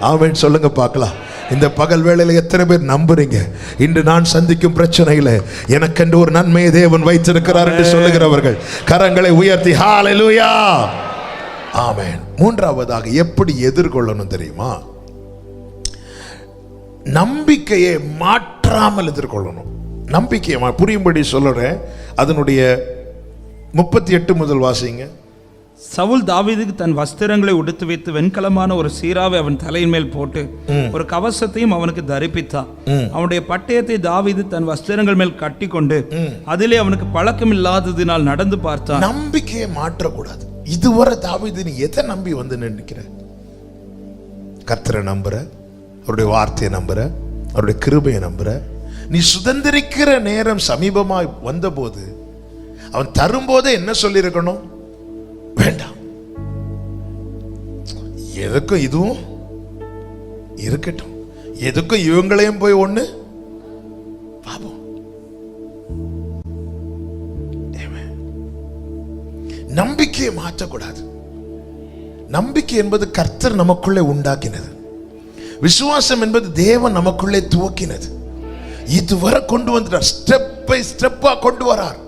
ஆமென் சொல்லுங்க பார்க்கலாம். இந்த பகல் வேளையில எத்தனை பேர் நம்புறீங்க இன்று நான் சந்திக்கும் பிரச்சனையில எனக்கென்று ஒரு நன்மையை தேவன் வைத்திருக்கிறார் என்று சொல்லுகிறவர்கள் கரங்களை உயர்த்தி ஹல்லேலூயா. ஆமென். மூன்றாவதாக எப்படி எதிர்கொள்ளணும் தெரியுமா? நம்பிக்கையை மாற்றாமல் எதிர்கொள்ளணும். நம்பிக்கையை புரியும்படி சொல்லுறேன். அதனுடைய 38 முதல் வாசிங்க. சவுல் தாவீதுக்கு தன் வஸ்திரங்களை உடுத்து வைத்து வெண்கலமான ஒரு சீராவை அவன் தலையின் மேல் போட்டு ஒரு கவசத்தையும் அவனுக்கு தரிப்பித்தான். அவனுடைய பட்டயத்தை தாவீது தன் வஸ்திரங்கள் மேல் கட்டி கொண்டு அதிலே அவனுக்கு பழக்கம் இல்லாததினால் நடந்து பார்த்தான். நம்பிக்கையை மாற்றக்கூடாது. இதுவரை தாவீது நீ எதை நம்பி வந்து நினைக்கிற? கர்த்தரை நம்புற, அவருடைய வார்த்தையை நம்புற, அவருடைய கிருபையை நம்புற. நீ சுதந்திரிக்கிற நேரம் சமீபமாய் வந்தபோது அவன் தரும்போதே என்ன சொல்லியிருக்கணும்? வேண்டாம், எதுக்கும் இதுவும் இருக்கட்டும், எதுக்கும் இவங்களையும் போய் ஒண்ணு பாப்போம். நம்பிக்கையை மாற்றக்கூடாது. நம்பிக்கை என்பது கர்த்தர் நமக்குள்ளே உண்டாக்கினது. விசுவாசம் என்பது தேவன் நமக்குள்ளே துவக்கினது. இதுவரை கொண்டு வந்துட்டார், ஸ்டெப் பை ஸ்டெப்பா கொண்டு வரார்.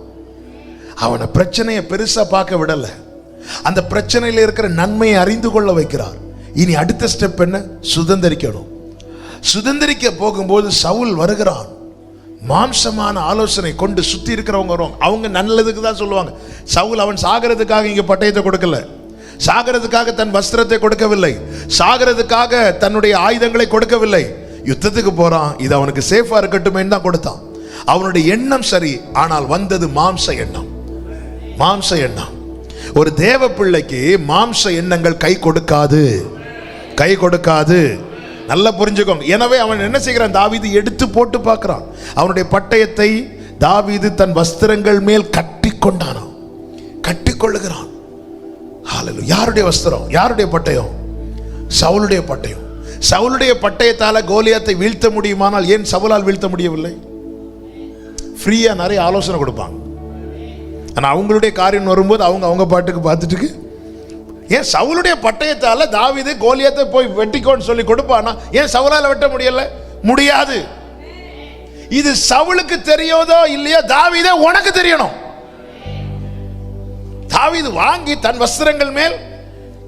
அவனை பிரச்சனையை பெருசா பார்க்க விடல, அந்த பிரச்சனையில இருக்கிற நன்மையை அறிந்து கொள்ள வைக்கிறார். இனி அடுத்த ஸ்டெப் என்ன? சுதந்திரிக்கணும். சுதந்திரிக்க போகும்போது சவுல் வருகிறான். மாம்சமான ஆலோசனை கொண்டு சுத்தி இருக்கிறவங்க வருவாங்க. அவங்க நல்லதுக்கு தான் சொல்லுவாங்க. சவுல் அவன் சாகிறதுக்காக இங்க பட்டயத்தை கொடுக்கல, சாகிறதுக்காக தன் வஸ்திரத்தை கொடுக்கவில்லை, சாகிறதுக்காக தன்னுடைய ஆயுதங்களை கொடுக்கவில்லை. யுத்தத்துக்கு போறான், இது அவனுக்கு சேஃபா இருக்கட்டுமே தான் கொடுத்தான். அவனுடைய எண்ணம் சரி, ஆனால் வந்தது மாம்ச எண்ணம். மாம்ச எண்ணம். ஒரு தேவ பிள்ளைக்கு மாம்ச எண்ணங்கள் கை கொடுக்காது, கை கொடுக்காது. நல்லா புரிஞ்சுக்கோங்க. எனவே அவன் என்ன செய்கிறான்? தாவீது எடுத்து போட்டு பார்க்கிறான். அவனுடைய பட்டயத்தை தாவீது தன் வஸ்திரங்கள் மேல் கட்டி கொண்டானான், கட்டி கொள்ளுகிறான். ஹல்லேலூயா. யாருடைய வஸ்திரம்? யாருடைய பட்டயம்? சவுலுடைய பட்டயம். சவுலுடைய பட்டயத்தால கோலியாத்தை வீழ்த்த முடியுமானால் ஏன் சவுலால் வீழ்த்த முடியவில்லை? ஃப்ரீயா நிறைய ஆலோசனை கொடுப்பாங்க, ஆனா அவங்களுடைய காரியம் வரும்போது அவங்க பாட்டுக்கு பார்த்துட்டு. ஏன் சவுலுடைய பட்டயத்தால தாவீது கோலியாத்தை போய் வெட்டிக்கோன்னு சொல்லி கொடுப்பானா ஏன் சவுலால வெட்ட முடியல? முடியாது. இது சவுலுக்கு தெரியாதோ இல்லையா, தாவீதே உனக்கு தெரியணும். தாவீது வாங்கி தன் வஸ்திரங்கள் மேல்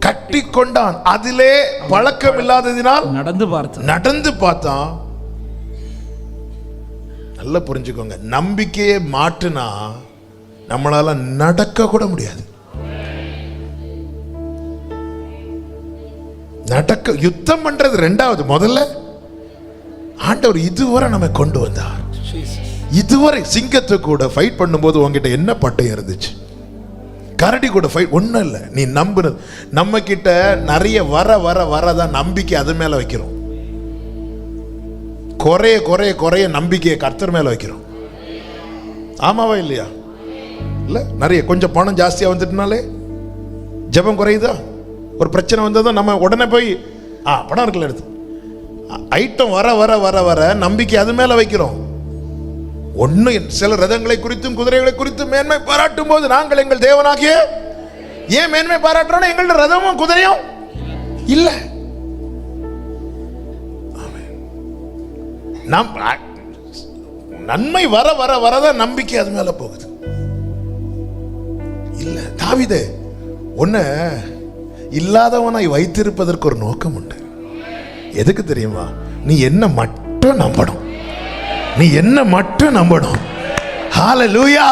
கட்டி கொண்டான். அதிலே பழக்கம் இல்லாததினால் நடந்து பார்த்தான். நல்லா புரிஞ்சுக்கோங்க. நம்பிக்கையை மாற்றினா நம்மளால நடக்க கூட முடியாது. நடக்க யுத்தம் பண்றது ரெண்டாவது, முதல்ல ஆண்டவர் இதுவரை நம்ம கொண்டு வந்தார். இதுவரை சிங்கத்தை கூட ஃபைட் பண்ணும்போது உங்ககிட்ட என்ன பட்டயம் இருந்துச்சு? கரடி கூட ஃபைட் ஒன்றும் இல்லை. நீ நம்புறது. நம்ம கிட்ட நிறைய வர வர வரதான் நம்பிக்கை அது மேல வைக்கிறோம். குறைய குறைய குறைய நம்பிக்கையை கர்த்தர் மேல வைக்கிறோம். ஆமாவா இல்லையா? இல்ல, நிறைய கொஞ்சம் பணம் ஜாஸ்தியா வந்துட்டுனாலே ஜெபம் குறையுதா? ஒரு பிரச்சனை வந்ததும் நம்ம உடனே போய் பணம் இருக்குல்ல எடுத்து ஐட்டம் வர வர வர வர நம்பிக்கை அது மேல வைக்கிறோம். ஒண்ணு சில ரதங்களை குறித்தும் குதிரைகளை குறித்தும் மேன்மை பாராட்டும் போது நாங்கள் எங்கள் தேவனாகிய ஏன் மேன்மை பாராட்டுறோம்? எங்களோட ரதமும் குதிரையும் இல்ல. நன்மை வர வர வரதான் நம்பிக்கை அது மேல போகுது. இல்ல தாவீதே, உன்னை இல்லாதவனாய் வைத்திருப்பதற்கு ஒரு நோக்கம் உண்டு. எதுக்கு தெரியுமா? நீ என்ன மட்டும் நம்பணும், நீ என்ன மட்டும் நம்பணும். ஹல்லேலூயா.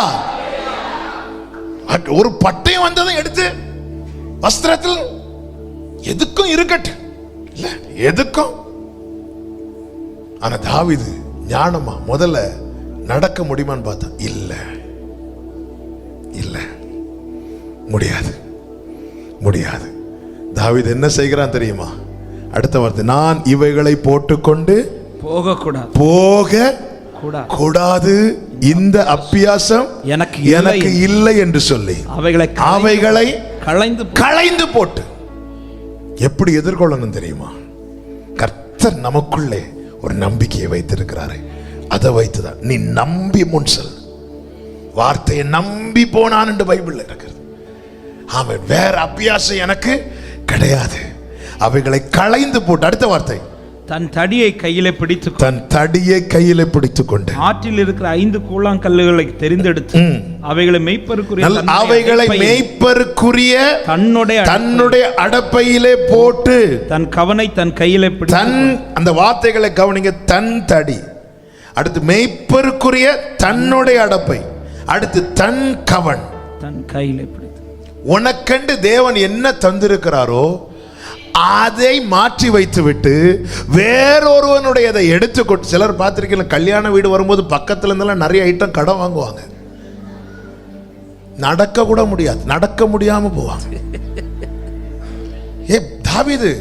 ஒரு பட்டயம் வந்ததை எடுத்து வஸ்திரத்தில் எதுக்கும் இருக்கட்டும், இல்ல எதுக்கும். ஆனா தாவீது ஞானமா முதல்ல நடக்க முடியுமான்னு பார்த்தா இல்ல இல்ல, முடியாது முடியாது. தாவீது என்ன செய்கிறான் தெரியுமா? அடுத்த வார்த்தை, நான் இவைகளை போட்டுக்கொண்டு போக கூடாது, இந்த அப்பியாசம் எனக்கு இல்லை என்று சொல்லி அவைகளை களைந்து போட்டு. எப்படி எதிர்கொள்ளணும் தெரியுமா? கர்த்தர் நமக்குள்ளே ஒரு நம்பிக்கையை வைத்திருக்கிறாரு. அதை வைத்துதான் நீ நம்பி முன் செல். வார்த்தையை நம்பி போனான் என்று பைபிள்ல இருக்கிறது. அவன் வேற அபியாசம் எனக்கு கிடையாது. அவைகளை களைந்து போட்டு. அடுத்த வார்த்தை, தன் தடியை கையிலே பிடித்துக் கொண்டு ஆற்றில் இருக்கிற 5 கூழாங்கல்லுகளை தெரிந்தெடுத்து அவைகளை மேய்ப்பருக்குரிய தன்னுடைய அடப்பையிலே போட்டு தன் கவனை தன் கையிலே பிடித்து. அந்த வார்த்தைகளை கவனிங்க. தன் தடி, அடுத்து மேய்ப்பருக்குரிய தன்னுடைய அடப்பை, அடுத்து தன் கவன் தன் கையிலே பிடித்து. உனக்கென்று தேவன் என்ன தந்திருக்கிறாரோ அதை மாற்றி வைத்து விட்டு வேறொருவனுடையதை எடுத்துக்கொண்டு. சிலர் பார்த்திருக்கீங்க, கல்யாண வீடு வரும்போது பக்கத்துல இருந்தெல்லாம் நிறைய ஐட்டம் கடன் வாங்குவாங்க. நடக்க கூட முடியாது, நடக்க முடியாம போவாங்க. ஏ தாவீது,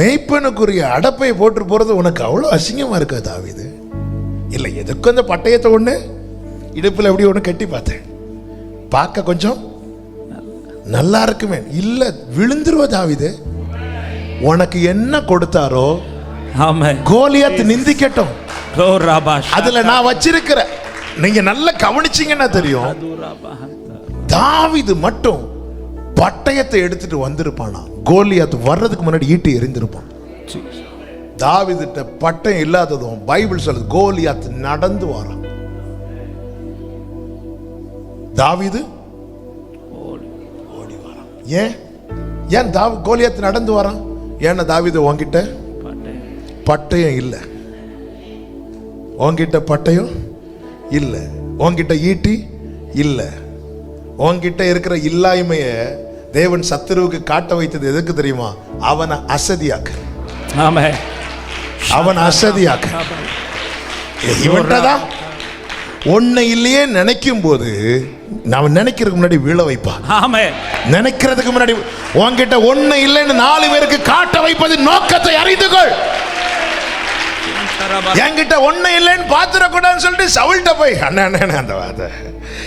மேய்ப்பனுக்குரிய அடப்பை போட்டு போறது உனக்கு அவ்வளவு அசிங்கமா இருக்கா தாவீது? இல்லை, எதுக்கும் அந்த பட்டயத்தை ஒண்ணு இடுப்புல எப்படி ஒண்ணு கட்டி பார்த்தேன், பார்க்க கொஞ்சம் நல்லா இருக்குமே. இல்ல, விழுந்துருவ தாவீது. உனக்கு என்ன கொடுத்தாரோ கோலியாத் நிந்திக்கட்டும், அதுல நான் வச்சிருக்கிற. நீங்க நல்லா கவனிச்சீங்கன்னா தெரியும், தாவீது மட்டும் பட்டயத்தை எடுத்துட்டு வந்திருப்பானா, கோலியாத் வர்றதுக்கு முன்னாடி ஈட்டி எறிந்திருப்பான். தாவீதுட்ட பட்டயம் இல்லாததும் பைபிள் சொல்லுது, கோலியாத் நடந்து வரான். தாவீது ஏன் கோலியாத் நடந்து வரான்? ஏன்னா தாவீது, உன்கிட்ட பட்டயம் இல்லை, உன்கிட்ட பட்டயம் இல்லை, உன்கிட்ட ஈட்டி இல்லை. உன்கிட்ட இருக்கிற இல்லாய்மைய தேவன் சத்துருவுக்கு காட்ட வைத்தது எதுக்கு தெரியுமா? அவனை அசதியாக்க. அவன் அசதியாக்க. இவன்தான் உன்னை இல்லையே நினைக்கும் போது நான் நினைக்கிறதுக்கு முன்னாடி வீழ வைப்பான். நினைக்கிறதுக்கு முன்னாடி உன்கிட்ட ஒண்ணு இல்லைன்னு 4 பேருக்கு காட்ட வைப்பது நோக்கத்தை அறிந்துகொள். என்கிட்ட ஒண்ணு இல்லைன்னு பாத்துடக்கூடாதுன்னு சொல்லிட்டு சவுல்ட்ட போய் அண்ணன் அந்த வார்த்தை,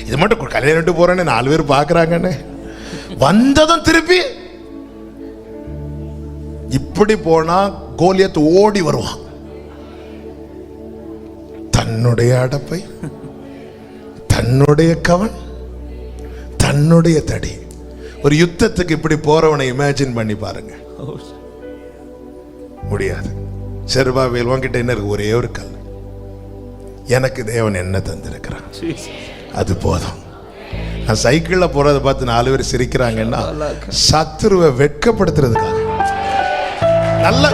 இது மட்டும் கல்யாணம் விட்டு போறேன்னு 4 பேர் பாக்குறாங்கன்னு வந்ததும் திருப்பி இப்படி போனா கோலியாத் ஓடி வருவான். தன்னுடைய அடப்பை, தன்னுடைய கவன், தன்னுடைய தடி. ஒரு யுத்தத்துக்கு இப்படி போறவனை இமேஜின் பண்ணி பாருங்க. முடியாது. செருபாபேல், உன்கிட்ட என்ன இருக்கு? ஒரே ஒரு கல். எனக்கு தேவன் என்ன தந்திருக்கிறான், அது போதும். நான் சைக்கிள்ல போறதை பார்த்து 4 பேர் சிரிக்கிறாங்கன்னா சத்துருவை வெட்கப்படுத்துறதுக்காக. நல்ல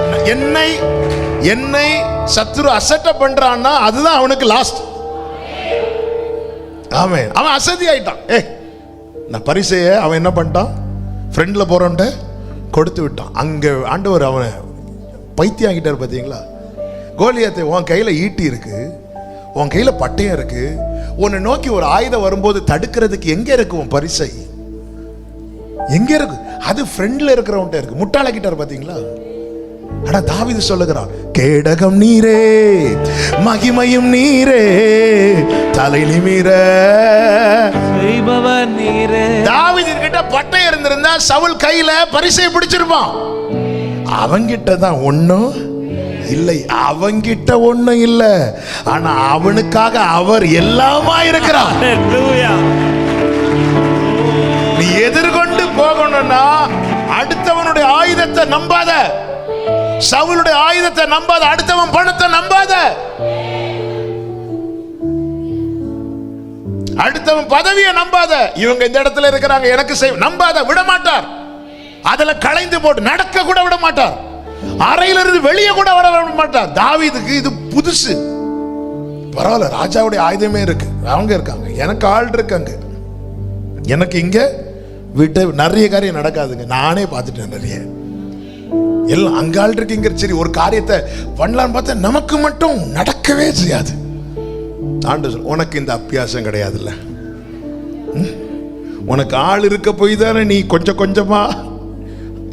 என்னை சத்துரு அசட்ட பண்றான்னா அதுதான் அவனுக்கு லாஸ்ட். ஆமென். அவன் அசதி ஆயிட்டான். நான் பரிசைய அவன் என்ன பண்ணிட்டான்? ஃப்ரெண்ட்ல போறவன்ட்ட கொடுத்து விட்டான். அங்க ஆண்டவர் அவனை பைத்தியம் ஆகிட்டார். பார்த்தீங்களா? கோலியாத்தை, உன் கையில ஈட்டி இருக்கு, உன் கையில பட்டயம் இருக்கு, உன்னை நோக்கி ஒரு ஆயுதம் வரும்போது தடுக்கிறதுக்கு எங்க இருக்கு உன் பரிசை? எங்க இருக்கு? அது ஃப்ரெண்ட்ல இருக்கிறவன்ட்ட இருக்கு. முட்டாளாக்கிட்டார். பார்த்தீங்களா? ஆனா தாவீது சொல்லுகிறான், கேடகம் நீரே, மகிமையும் நீரே, தலை நிமிர செய்பவர் நீரே. தாவீது கிட்ட பட்டயம் இருந்திருந்தா சவுல் கையில பரிசை பிடிச்சிருப்பான். அவங்கிட்ட தான் ஒண்ணும் இல்லை, அவங்கிட்ட ஒண்ணும் இல்லை. ஆனா அவனுக்காக அவர் எல்லாமா இருக்கிறார். நீ எதிர்கொண்டு போகணும்னா அடுத்தவனுடைய ஆயுதத்தை நம்பாத, சவுலுடைய ஆயுதத்தை நம்பாத, அடுத்தவன் பணத்தை நம்பாத. பதவியை நம்பாத. இவங்க இந்த இடத்துல இருக்கிறாங்க, எனக்கு செய், நம்பாத. விட மாட்டார். அதுல களைந்து போட்டு நடக்க கூட விட மாட்டார். அறையிலிருந்து வெளியே கூட வர விட மாட்டார். தாவீதுக்கு இது புதுசு. பரவாயில்ல, ராஜாவுடைய ஆயுதமே இருக்கு, அவங்க இருக்காங்க, எனக்கு ஆள் இருக்காங்க. எனக்கு இங்க விட்டு நிறைய காரியம் நடக்காதுங்க, நானே பார்த்துட்டேன் நிறைய. எல்லாம் அங்க ஆள் இருக்குங்க. சரி, ஒரு காரியத்தை பண்ணலான்னு பார்த்தா நமக்கு மட்டும் நடக்கவே செய்யாது. ஆண்டு சொல், உனக்கு இந்த அபியாசம் கிடையாதுல்ல. உனக்கு ஆள் இருக்க போய் தானே நீ கொஞ்சம் கொஞ்சமா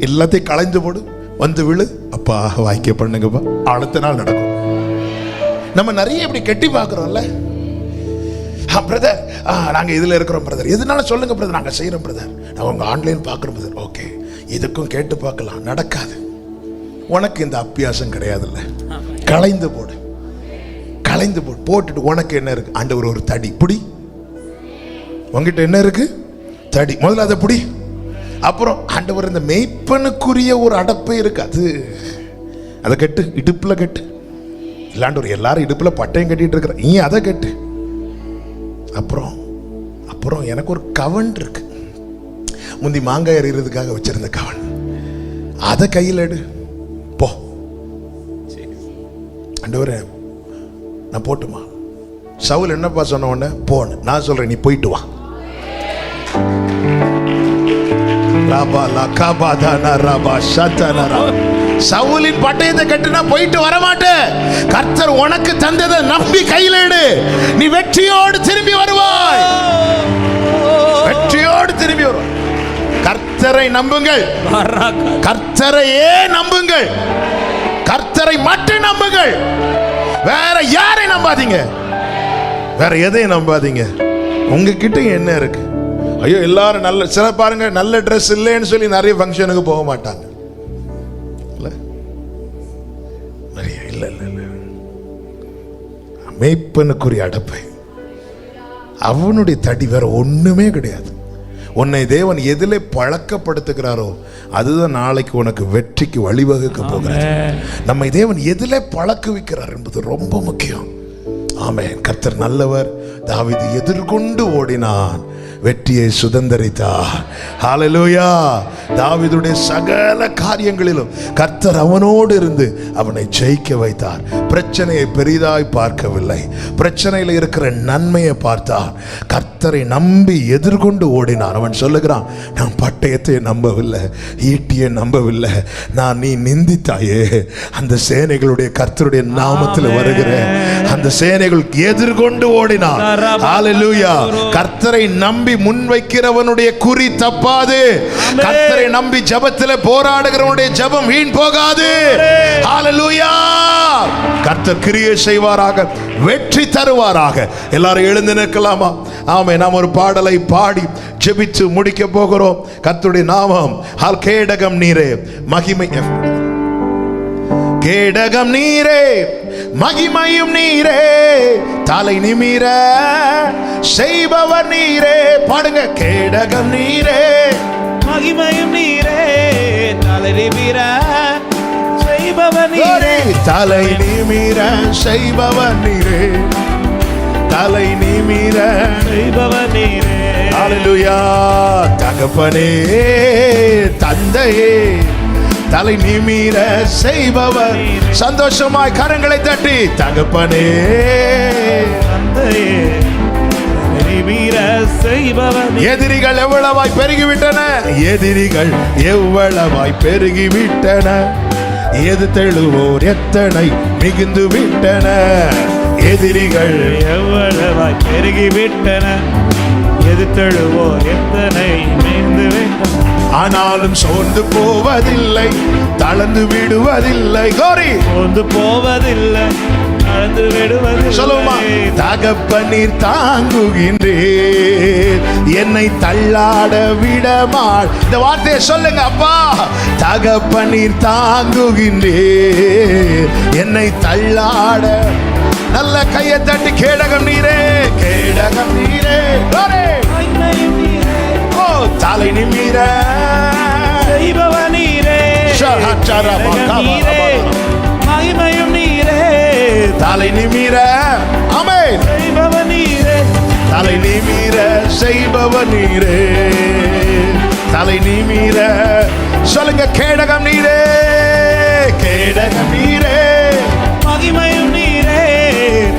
எல்லாத்தையும் களைஞ்சு போடு, வந்து விழு, அப்பா வாய்க்க பண்ணுங்கப்பா, அடுத்த நாள் நடக்கும். நம்ம நிறைய இப்படி கெட்டி பார்க்குறோம்ல. பிரதர், நாங்க இதுல இருக்கிறோம் பிரதர், எதுனால சொல்லுங்க பிரதர், நாங்க செய்யறோம் பிரதர், நான் உங்க ஆன்லைன் பார்க்குறோம் பிரதர். ஓகே, இதுக்கும் கேட்டு பார்க்கலாம், நடக்காது. உனக்கு இந்த அபியாசம் கிடையாதுல்ல. களைந்து போடு, களைந்து போடு. போட்டுட்டு உனக்கு என்ன இருக்கு? ஆண்டவர் ஒரு தடி புடி. உங்ககிட்ட என்ன இருக்கு? தடி. முதல்ல அதை புடி. அப்புறம் ஆண்டவர் இந்த மெய்ப்பனுக்குரிய ஒரு அடப்பை இருக்காது, அதை கட்டு, இடுப்புல கட்டு. இல்லாண்டவர் எல்லாரும் இடுப்புல பட்டையும் கட்டிட்டு இருக்கிற, நீ அதை கட்டு. அப்புறம் அப்புறம் எனக்கு ஒரு கவன் இருக்கு, முந்தி மாங்காய் எறிகிறதுக்காக வச்சிருந்த கவன், அதை கையில் எடு. போ ஆண்டவரே, நான் போட்டுமா? சவுல் என்னப்பா சொன்ன உடனே போன்னு. நான் சொல்றேன், நீ போயிட்டு வா. சவுலின் பட்டயத்தை கட்டினா போயிட்டு வர மாட்டேன். கர்த்தர் உனக்கு தந்ததை நம்பி கையில் எடு, நீ வெற்றியோடு திரும்பி வருவாய். வெற்றியோடு திரும்பி வருவாய். கர்த்தரை நம்புங்கள், கர்த்தரையே நம்புங்கள், கர்த்தரை மட்டும் நம்புங்கள். வேற யாரை நம்பாதீங்க, வேற எதையும் நம்பாதீங்க. உங்ககிட்ட என்ன இருக்கு? ஐயோ, எல்லாரும் நல்ல, சில பாருங்க நல்ல ட்ரெஸ் இல்லைன்னு சொல்லி நிறைய ஃபங்க்ஷனுக்கு போக மாட்டாங்க. நிறைய இல்ல இல்ல இல்ல. மேய்ப்பனுக்குரிய அடப்பை, அவனுடைய தடி, வேற ஒண்ணுமே கிடையாது. உன்னை தேவன் எதிலே பழக்கப்படுத்துகிறாரோ அதுதான் நாளைக்கு உனக்கு வெற்றிக்கு வழிவகுக்க போகிறார். நம்மை தேவன் எதிலே பழக்குவிக்கிறார் என்பது ரொம்ப முக்கியம். ஆமென். கர்த்தர் நல்லவர். தாவீது எதிர்கொண்டு ஓடினான், வெற்றியை சுதந்தரித்தார். ஹல்லேலூயா. தாவீதுடைய சகல காரியங்களிலும் கர்த்தர் அவனோடு இருந்து அவனை ஜெயிக்க வைத்தார். பிரச்சனையை பெரிதாய் பார்க்கவில்லை, பிரச்சனையில் இருக்கிற நன்மையை பார்த்தார். கர்த்தரை நம்பி எதிர்கொண்டு ஓடினான். அவன் சொல்லுகிறான், நான் பட்டயத்தை நம்பவில்லை, ஈட்டியை நம்பவில்லை, நான் நீ நிந்தித்தாயே அந்த சேனைகளுடைய கர்த்தருடைய நாமத்தில் வருகிறேன். அந்த சேனைகள் எதிர்கொண்டு ஓடினான். ஹல்லேலூயா. கர்த்தரை நம்பி முன்வைக்கிறவனுடைய குறி தப்பாது. கர்த்தரை நம்பி ஜெபத்திலே போராடுகிறவனுடைய ஜெபம் வீண் போகாது. ஹல்லேலூயா. கர்த்தர் கிரியை செய்வாராக, வெற்றி தருவாராக. எல்லாரும் எழுந்து நிற்கலாமா? ஆமென். நாம் ஒரு பாடலை பாடி ஜெபித்து முடிக்க போகிறோம். கர்த்தருடைய நாமம் கேடகம் நீரே, மகிமை, கேடகம் நீரே, மகிமையும் நீரே, தலை நிமிர செய்பவர் நீரே. பாடுங்க. கேடகம் நீரே, மகிமையும் நீரே, தலை நிமிர செய்பவர் நீரே. தலை நிமிர செய்பவர் நீரே, தலை நிமிர செய்பவர் நீரே. ஹல்லேலூயா. தகப்பனே, தந்தையே, தலை நிமிர செய்பவர். சந்தோஷமாய் கரங்களை தட்டி, தகப்பனே, தந்தையே, தலை நிமிர செய்பவர். எதிரிகள் எவ்வளவாய் பெருகிவிட்டன, எதிரிகள் எவ்வளவாய் பெருகிவிட்டன, எது தெழுவோர் எத்தனை மிகுந்து விட்டன. எதிரிகள் எவ்வளவாய் பெருகிவிட்டன, எது தெழுவோர் எத்தனை மிகுந்து விட்டன. ஆனாலும் சோர்ந்து போவதில்லை, தளர்ந்து விடுவதில்லை. கோரி சோர்ந்து போவதில்லை, தளர்ந்து விடுவதில்லை. சொல்லுமா? தகப்பனீர் தாங்குகின்றேன், என்னை தள்ளாட விடமாள். இந்த வார்த்தையை சொல்லுங்க. அப்பா, தகப்பனீர் தாங்குகின்றேன், என்னை தள்ளாட. நல்ல கையை தட்டி, கேடகம் நீரே, கேடகம் நீரே, ஓ தலை நிமிர செய்பவர் நீரே, மகிமையும் நீரே, தலை நிமிர. ஆமென். செய்பவர் நீரே, தலை நிமிர செய்பவர் நீரே. தலை நிமிர சொல்லுங்க, கேடகம் நீரே, கேடகம் நீரே, மகிமையும் நீரே,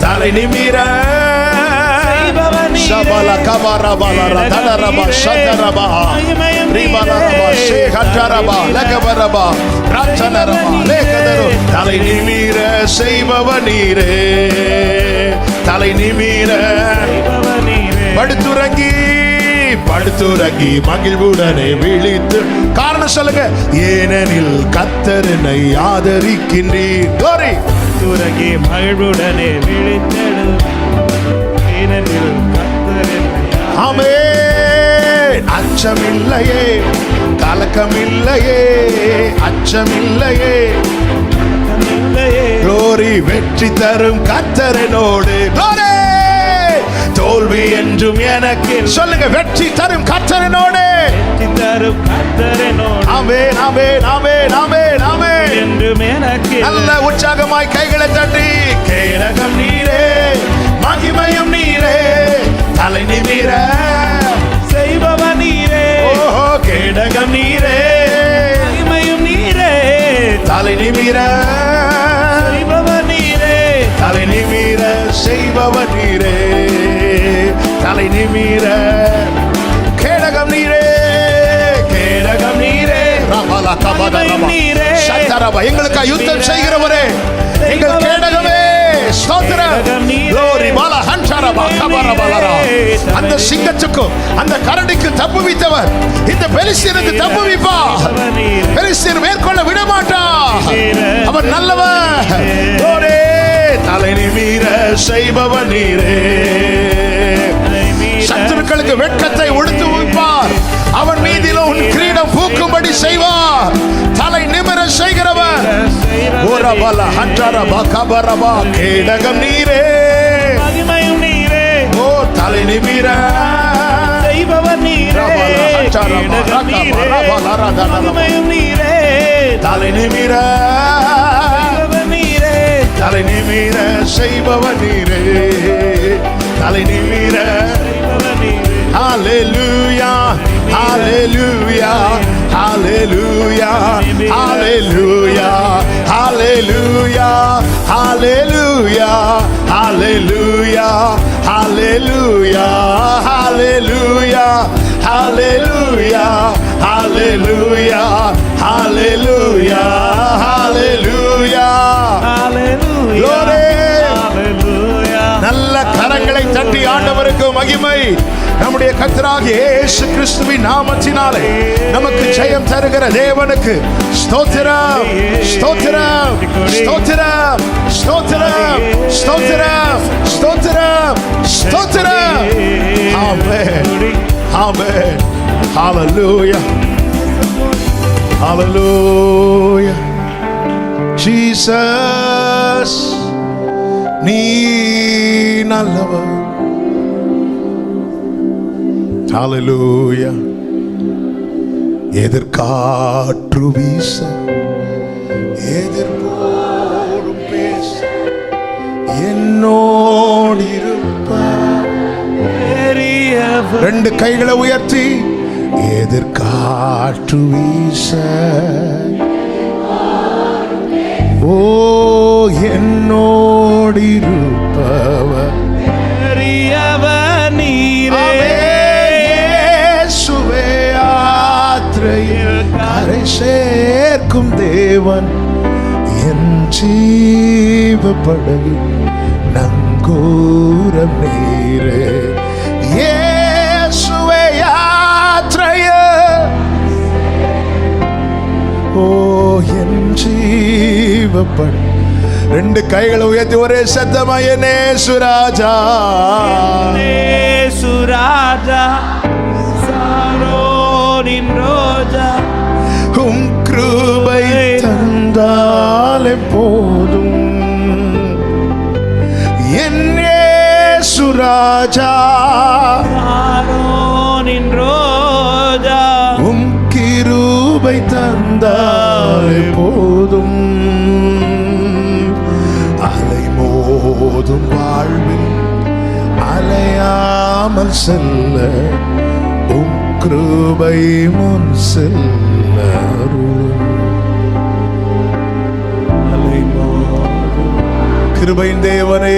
தலை நிமிர செய்பவர் நீரே. சபல கபரபலர தடரப சதரபா ரிபலரபா சேகடரபா லகபரபா ரச்சனரபா லேகதரு. தலை நிமிர செய்பவர் நீரே, தலை நிமிர படுத்துறங்கி படுத்துறங்கி மகிழ்வுடனே விழித்து. காரணம் சொல்லுங்க, ஏனெனில் கர்த்தர் என்னை ஆதரிக்கின்றீர். கோரி துறங்கி மகிழ்வுடனே விழித்தெழு, ஏனெனில் கர்த்தர் என்னை ஆமென். அச்சமில்லையே, கலக்கமில்லையே, அச்சமில்லையே, ஆதரிக்கின்றையே. glory வெற்றி தரும் கர்த்தரனோடு. glory தோல்வி என்றும் எனக்கு சொல்லுங்க, வெற்றி தரும் கர்த்தரனோடு, வெற்றி தரும் கர்த்தரனோடு. ஆமென் ஆமென் ஆமென் ஆமென் ஆமென். என்றும் எனக்கு நல்ல உற்சாகமாய் கைகளை தட்டி, கேடகம் நீரே, மகிமையும் நீரே, தலை நிமிர செய்பவர் நீரே. ஓஹோ, கேடகம் நீரே, மகிமையும் நீரே, தலை நிமிர செய்பவர் நீரே. தலை நிமிர செய்பவர் நீரே, தலை நிமிர. கேடகம் நீரே, கேடகம் நீரே, ரபல கபத ரப சதரப. எங்களுக்கு யுத்தம் செய்கிறவரே, எங்கள் கேடகமே, ஸ்தோத்திரம். glory பல ஹண்டரப கபரபலரா. அந்த சிங்கத்துக்கும் அந்த கரடிக்கு தப்புவித்தவர் இந்த பெலிஸ்தீனுக்கு தப்புவிப்பார். பெலிஸ்தீன் மேற்கொள்ள விட மாட்டார். அவர் நல்லவர். glory தலை நிமிர செய்பவர் நீரே. சத்துருக்களுக்கு வெட்கத்தை ஒடுத்து வைப்பார். அவன் மீதில உன் கிரீடம் பூக்கும்படி செய்வார். தலை நிமிர செய்கிறவர். ஓரபல ஹண்டரப கபரபா. கேடகம் நீரே, மகிமையும் நீரே, ஓ தலை நிமிர செய்பவர் நீரே. கேடகம் நீரே, மகிமையும் நீரே, தலை நிமிர செய்பவர் நீரே. தலை நிமிர செய்பவர் நீரே, தலை நிமிர. செய்பவர் நீரே. Hallelujah, hallelujah, hallelujah, hallelujah, hallelujah, hallelujah, hallelujah, hallelujah, hallelujah, hallelujah, hallelujah, hallelujah, hallelujah. Hallelujah. Glory. Hallelujah. நல்ல கரங்களை தட்டி ஆண்டவருக்கு மகிமை. நம்முடைய கர்த்தராகிய இயேசு கிறிஸ்துவின் நாமத்தினாலே நமக்கு ஜெயம் தருகிற தேவனுக்கு ஸ்தோத்திரம், ஸ்தோத்திரம், ஸ்தோத்திரம், ஸ்தோத்திரம், ஸ்தோத்திரம், ஸ்தோத்திரம், ஸ்தோத்திரம். ஆமென், ஆமென். Hallelujah, hallelujah. Jesus, நீ நல்லவர். Hallelujah. எதிர்காற்று வீச, எதிர்போரும் பேச, என்னோடு இருப்பார். பெரியவர். ரெண்டு கைகளை உயர்த்தி, எதிர்காற்று வீச, ஓ என்னோடு இருப்பவர். பெரியவர் நீரே. இயேசுவே யாத்திரையில் கரை சேர்க்கும் தேவன், என் ஜீவ படகு நங்கூரம் நீரே. இயேசுவே யாத்திரையில், ஓ என் ஜீவ படகு. ரெண்டு கைகளை உயர்த்தி ஒரே சத்தமா, என்னே சுராஜா, சுராஜா, சாரோனின் ரோஜா, உம் கிருபை தந்தாலே போதும். என்னே சுராஜா, சாரோனின் ரோஜா, உம் கிருபை தந்தாலே போதும். அலை மோதும் வாழ்வில் அலையாம மாறாமல் செல்ல உம் கிருபை முன் செல்ல கிருபையின் தேவனே